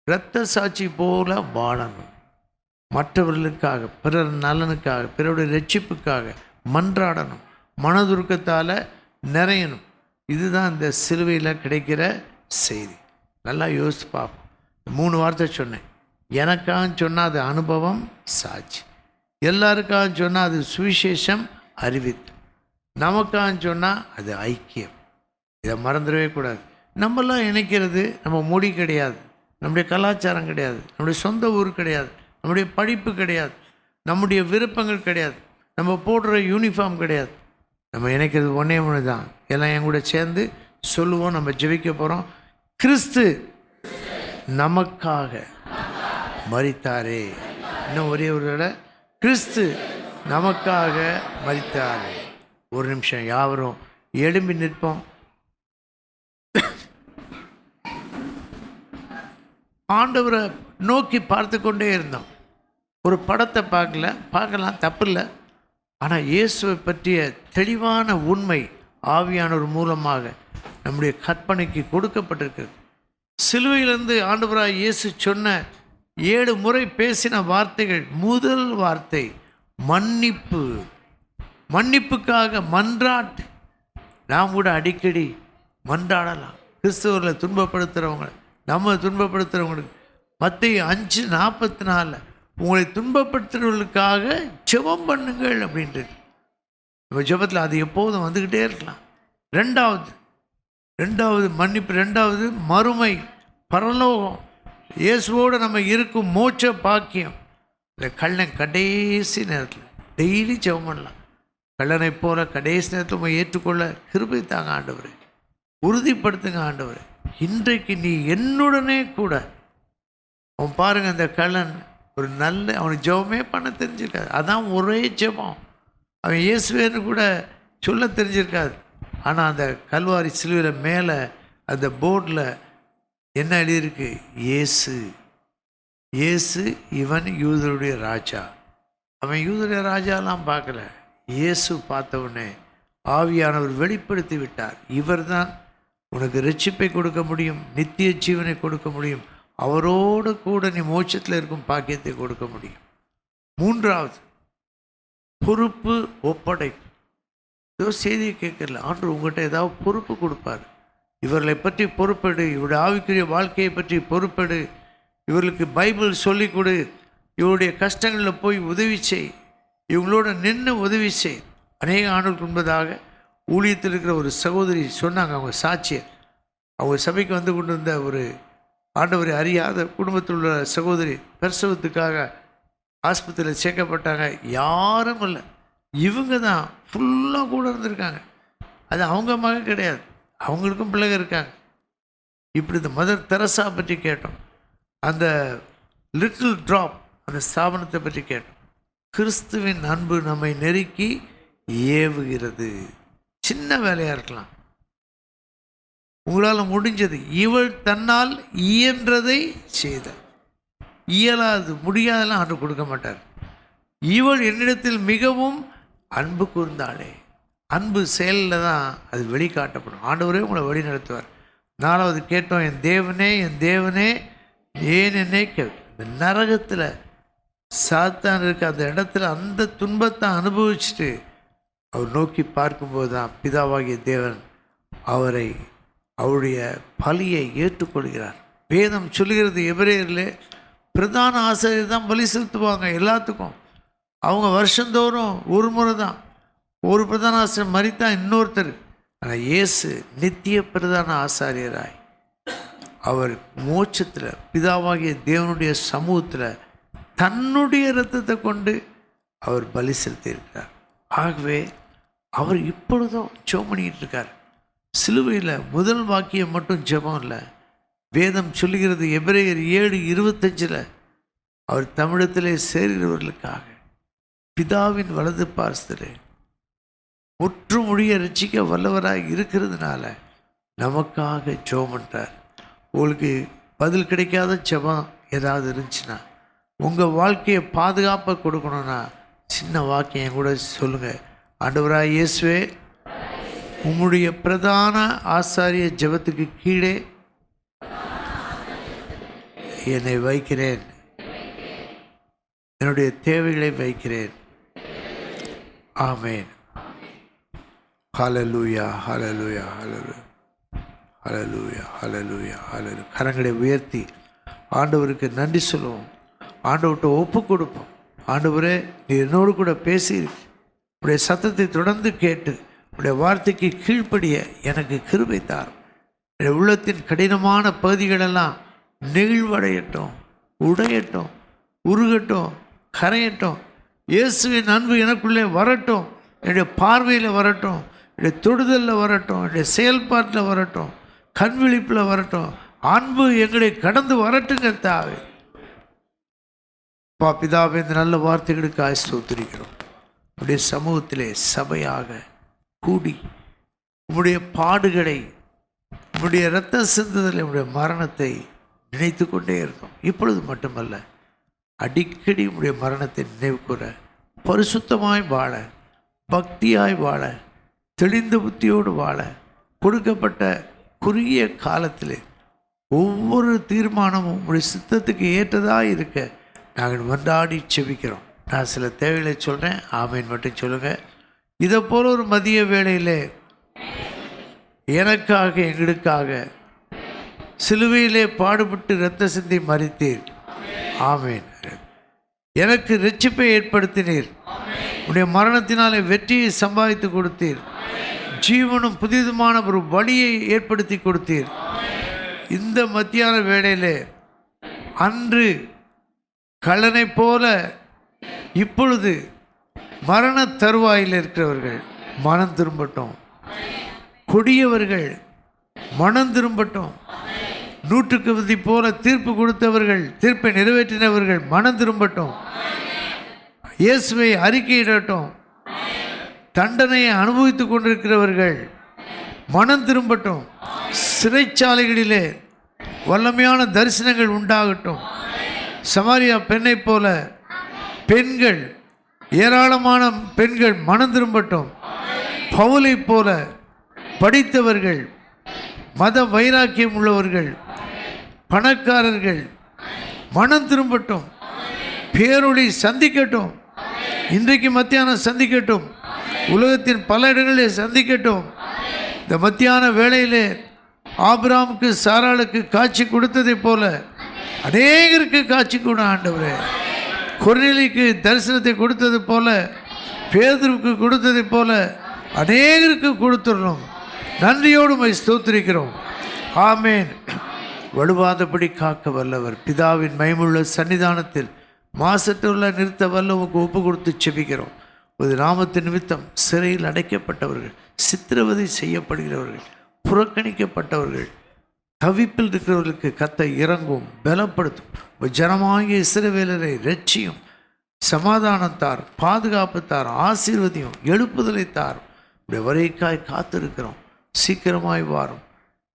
இரத்த சாட்சி போல வாழணும். மற்றவர்களுக்காக, பிறர் நலனுக்காக, பிறருடைய ரட்சிப்புக்காக மன்றாடணும். மனதுருக்கத்தால் நிறையணும். இதுதான் இந்த சிலுவையில் கிடைக்கிற செய்தி. நல்லா யோசித்து பார்ப்போம். 3 வார்த்தை சொன்னேன். எனக்காக சொன்னால் அது அனுபவம், சாட்சி. எல்லாருக்காக சொன்னால் அது சுவிசேஷம், அறிவித்து. நமக்காக சொன்னால் அது ஐக்கியம். இதை மறந்துடவே கூடாது. நம்மெல்லாம் இணைக்கிறது நம்ம மொழி கிடையாது, நம்முடைய கலாச்சாரம் கிடையாது, நம்முடைய சொந்த ஊர் கிடையாது, நம்முடைய படிப்பு கிடையாது. நம்முடைய விருப்பங்கள் கிடையாது, நம்ம போடுற யூனிஃபார்ம் கிடையாது. நம்ம இணைக்கிறது ஒன்றே ஒன்று தான். எல்லாம் என் கூட சேர்ந்து சொல்லுவோம். நம்ம ஜெபிக்க போகிறோம். கிறிஸ்து நமக்காக மரித்தாரே. இன்னும் ஒரே ஒரு தடவை, கிறிஸ்து நமக்காக மரித்தாரே. ஒரு நிமிஷம் யாவரும் எழும்பி நிற்போம். ஆண்டவரை நோக்கி பார்த்து கொண்டே இருந்தோம். ஒரு படத்தை பார்க்கலாம், தப்பு இல்லை. ஆனால் இயேசுவை பற்றிய தெளிவான உண்மை ஆவியானவர் மூலமாக நம்முடைய கற்பனைக்கு கொடுக்கப்பட்டிருக்கிறது. சிலுவையிலிருந்து ஆண்டவராய் இயேசு சொன்ன 7 முறை பேசின வார்த்தைகள். முதல் வார்த்தை மன்னிப்பு. மன்னிப்புக்காக மன்றாட்டு. நாம் கூட அடிக்கடி மன்றாடலாம். கிறிஸ்தவர்களை துன்பப்படுத்துகிறவங்க, நம்ம துன்பப்படுத்துகிறவங்களுக்கு மத்தேயு 5:44 உங்களை துன்பப்படுத்துகிறவர்களுக்காக ஜெபம் பண்ணுங்கள் அப்படின்றது. நம்ம ஜெபத்தில் அது எப்போதும் வந்துக்கிட்டே இருக்கலாம். ரெண்டாவது மன்னிப்பு. ரெண்டாவது மறுமை, பரலோகம், இயேசுவோடு நம்ம இருக்கும் மோட்ச பாக்கியம். இந்த கள்ளன் கடைசி நேரத்தில் டெய்லி ஜெபம் பண்ணலாம். கள்ளனை போல கடைசி நேரத்தில் நம்ம ஏற்றுக்கொள்ள கிருபை தாங்க ஆண்டவரே, உறுதிப்படுத்துங்க ஆண்டவரே. இன்றைக்கு நீ என்னுடனே கூட. அவன் பாருங்க, அந்த கள்ளன் ஒரு அவனுக்கு ஜெபமே பண்ண தெரிஞ்சிருக்காது. அதான் ஒரே ஜெபம். அவன் இயேசுவேன்னு கூட சொல்ல தெரிஞ்சிருக்காது. ஆனால் அந்த கல்வாரி சிலுவையில் மேலே அந்த போர்டில் என்ன எழுதியிருக்கு? இயேசு, இயேசு இவன் யூதருடைய ராஜா. அவன் யூதருடைய ராஜாலாம் பார்க்கல. இயேசு பார்த்தவுடனே ஆவியானவர் வெளிப்படுத்தி விட்டார். இவர் தான் உனக்கு ரட்சிப்பை கொடுக்க முடியும், நித்திய ஜீவனை கொடுக்க முடியும், அவரோடு கூட நீ மோட்சத்தில் இருக்கும் பாக்கியத்தை கொடுக்க முடியும். மூன்றாவது பொறுப்பு ஒப்படைப்பு. ஏதோ செய்தியை கேட்கல, ஆண்டவர் உங்கள்கிட்ட ஏதாவது பொறுப்பு கொடுப்பார். இவர்களை பற்றி பொறுப்பெடு, இவருடைய ஆவிக்குரிய வாழ்க்கையை பற்றி பொறுப்பெடு, இவர்களுக்கு பைபிள் சொல்லிக் கொடு, இவருடைய கஷ்டங்களில் போய் உதவி செய், இவங்களோட நின்று உதவி செய். அநேக ஆண்டுகளுக்கு முன்பதாக ஊழியத்தில் இருக்கிற ஒரு சகோதரி சொன்னாங்க, அவங்க சாட்சியை. அவங்க சபைக்கு வந்து கொண்டு இருந்த ஒரு ஆண்டவரை அறியாத குடும்பத்தில் உள்ள சகோதரி பிரசவத்துக்காக ஆஸ்பத்திரியில் சேர்க்கப்பட்டாங்க. யாரும் இல்லை, இவங்க தான் ஃபுல்லாக கூட இருந்திருக்காங்க. அது அவங்க மகன் கிடையாது, அவங்களுக்கும் பிள்ளைங்க இருக்காங்க. இப்படி இந்த மதர் தெரசா பற்றி கேட்டோம். அந்த லிட்டில் ட்ராப் அந்த ஸ்தாபனத்தை பற்றி கேட்டோம். கிறிஸ்துவின் அன்பு நம்மை நெருக்கி ஏவுகிறது. சின்ன வேலையாக இருக்கலாம், உங்களால் முடிஞ்சது. இவள் தன்னால் இயன்றதை செய்தார். இயலாது முடியாதெல்லாம் ஆண்டு கொடுக்க மாட்டார். இவள் என்னிடத்தில் மிகவும் அன்பு கூர்ந்தாளே. அன்பு செயலில் தான் அது வெளிக்காட்டப்படும். ஆண்டவரே உங்களை வழி நடத்துவார். 4வது கேட்டோம், என் தேவனே, என் தேவனே ஏன் என்னை இந்த நரகத்தில் சாத்தான் இருக்க அந்த இடத்துல அந்த துன்பத்தை அனுபவிச்சுட்டு அவர் நோக்கி பார்க்கும்போது தான் பிதாவாகிய தேவன் அவருடைய பலியை ஏற்றுக்கொள்கிறார். வேதம் சொல்லுகிறது, எபிரேயரில் பிரதான ஆசிரியர் தான் பலி செலுத்துவாங்க எல்லாத்துக்கும். அவங்க வருஷந்தோறும் ஒரு முறை தான். ஒரு பிரதான ஆசிரியர் மரித்தான் இன்னொருத்தர். ஆனால் இயேசு நித்திய பிரதான ஆசாரியராய் அவர் மோட்சத்தில் பிதாவாகிய தேவனுடைய சமூகத்தில் தன்னுடைய இரத்தத்தை கொண்டு அவர் பலி செலுத்தியிருக்கிறார். ஆகவே அவர் இப்பொழுதும் ஜெபம் பண்ணிக்கிட்டு இருக்கார். சிலுவையில் முதல் வாக்கியம் மட்டும் ஜெபம் இல்லை. வேதம் சொல்லுகிறது எபிரேயர் 7:25 அவர் தமிழத்திலே சேர்கிறவர்களுக்காக பிதாவின் வலது பார்சலே முற்றுமொழிய ரட்சிக்க வல்லவராக இருக்கிறதுனால நமக்காக ஜெபம் பண்ணுறார். உங்களுக்கு பதில் கிடைக்காத ஜெபம் ஏதாவது இருந்துச்சுன்னா, உங்கள் வாழ்க்கையை பாதுகாப்பாக கொடுக்கணுன்னா சின்ன வாக்கியம் கூட சொல்லுங்கள். ஆண்டவராய் இயேசுவே, உம்முடைய பிரதான ஆசாரிய ஜெபத்துக்கு கீழே என்னை வைக்கிறேன், என்னுடைய தேவைகளை வைக்கிறேன். ஆமேன். ஹல்லேலூயா, ஹல்லேலூயா, ஹல்லேலூயா, ஹல்லேலூயா, ஹல்லேலூயா, ஹல்லேலூயா. கரங்களை உயர்த்தி ஆண்டவருக்கு நன்றி சொல்லுவோம். ஆண்டவர்கிட்ட ஒப்பு கொடுப்போம். ஆண்டவரே, நீ என்னோடு கூட பேசி உடைய சத்தத்தை தொடர்ந்து கேட்டு உடைய வார்த்தைக்கு கீழ்ப்படிய எனக்கு கிருபை தாரும். என்னுடைய உள்ளத்தின் கடினமான பகுதிகளெல்லாம் நெகிழ்வடையட்டும், உடையட்டும், உருகட்டும், கரையட்டும். இயேசுவின் அன்பு எனக்குள்ளே வரட்டும், என்னுடைய பார்வையில் வரட்டும், என்னுடைய தொடுதலில் வரட்டும், என்னுடைய செயல்பாட்டில் வரட்டும், கண் விழிப்பில் வரட்டும். அன்பு எங்களை கடந்து வரட்டுங்க தாவே. பிதாவே, இந்த நல்ல வார்த்தைகளுக்காக ஸ்தோத்திரிக்கிறோம். உடைய சமூகத்திலே சபையாக கூடி உம்முடைய பாடுகளை, உம்முடைய இரத்த சிந்துதலை, உம்முடைய மரணத்தை நினைத்து கொண்டே இருந்தோம். இப்பொழுது மட்டுமல்ல, அடிக்கடி உம்முடைய மரணத்தை நினைவு கூற, பரிசுத்தமாய் வாழ, பக்தியாய் வாழ, தெளிந்த புத்தியோடு வாழ, கொடுக்கப்பட்ட குறுகிய காலத்தில் ஒவ்வொரு தீர்மானமும் உங்களுடைய சித்தத்துக்கு ஏற்றதாக இருக்க நாங்கள் மன்றாடி செபிக்கிறோம். நான் சில தேவைகளை சொல்கிறேன், ஆமீன் மட்டும் சொல்லுங்கள். இதை போல ஒரு மதிய வேளையில் எனக்காக, எங்களுக்காக சிலுவையிலே பாடுபட்டு இரத்த சிந்தி மரித்தீர். ஆமீன். எனக்கு இரட்சிப்பை ஏற்படுத்தினீர். உடைய மரணத்தினாலே வெற்றியை சம்பாதித்து கொடுத்தீர். ஜீவனும் புதிதுமான ஒரு வழியை ஏற்படுத்தி கொடுத்தீர். இந்த மத்தியான வேளையிலே அன்று கள்ளனை போல இப்பொழுது மரண தருவாயில் இருக்கிறவர்கள் மனம் திரும்பட்டும். கொடியவர்கள் மனம் திரும்பட்டும். 100 போல தீர்ப்பு கொடுத்தவர்கள், தீர்ப்பை நிறைவேற்றினவர்கள் மனம் திரும்பட்டும். இயேசுவை அறிக்கையிடட்டும். தண்டனையை அனுபவித்துக் கொண்டிருக்கிறவர்கள் மனம் திரும்பட்டும். சிறைச்சாலைகளிலே வல்லமையான தரிசனங்கள் உண்டாகட்டும். சமாரியா பெண்ணை போல பெண்கள், ஏராளமான பெண்கள் மனம் திரும்பட்டும். பவுலை போல படித்தவர்கள், மத வைராக்கியம் உள்ளவர்கள், பணக்காரர்கள் மனம் திரும்பட்டும். பேரொளி சந்திக்கட்டும். இன்றைக்கு மத்தியானம் சந்திக்கட்டும். உலகத்தின் பல இடங்களில் சந்திக்கட்டும். இந்த மத்தியான வேளையிலே ஆபிரகாமுக்கு சாராளுக்கு காட்சி கொடுத்ததை போல அநேகருக்கு காட்சி கூட ஆண்டவரே. கொர்நேலியுக்கு தரிசனத்தை கொடுத்தது போல, பேதுருவுக்கு கொடுத்ததை போல அநேகருக்கு கொடுத்துடணும். நன்றியோடு மை ஸ்தோத்திரிக்கிறோம். ஆமேன். வலுவாதபடி காக்க வல்லவர், பிதாவின் மகிமையுள்ள சன்னிதானத்தில் மாசற்றுள்ள நிறுத்த வல்லவுக்கு ஒப்பு கொடுத்து செபிக்கிறோம். ஒரு நாமத்தின் நிமித்தம் சிறையில் அடைக்கப்பட்டவர்கள், சித்திரவதை செய்யப்படுகிறவர்கள், புறக்கணிக்கப்பட்டவர்கள், தவிப்பில் இருக்கிறவர்களுக்கு கர்த்தர் இறங்கும், பலப்படுத்தும். ஜனமாகிய இஸ்ரவேலரை இரட்சியும், சமாதானத்தார், பாதுகாப்புத்தார், ஆசீர்வதியும், எழுப்புதலை தாரும். இப்படி வரைக்காய் காத்திருக்கிறோம். சீக்கிரமாய் வாரும்.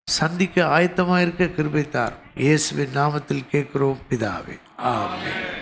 சந்திக்க ஆயத்தமாக இருக்க கிருபை தாரும். இயேசுவின் நாமத்தில் கேட்கிறோம் பிதாவே. ஆமென்.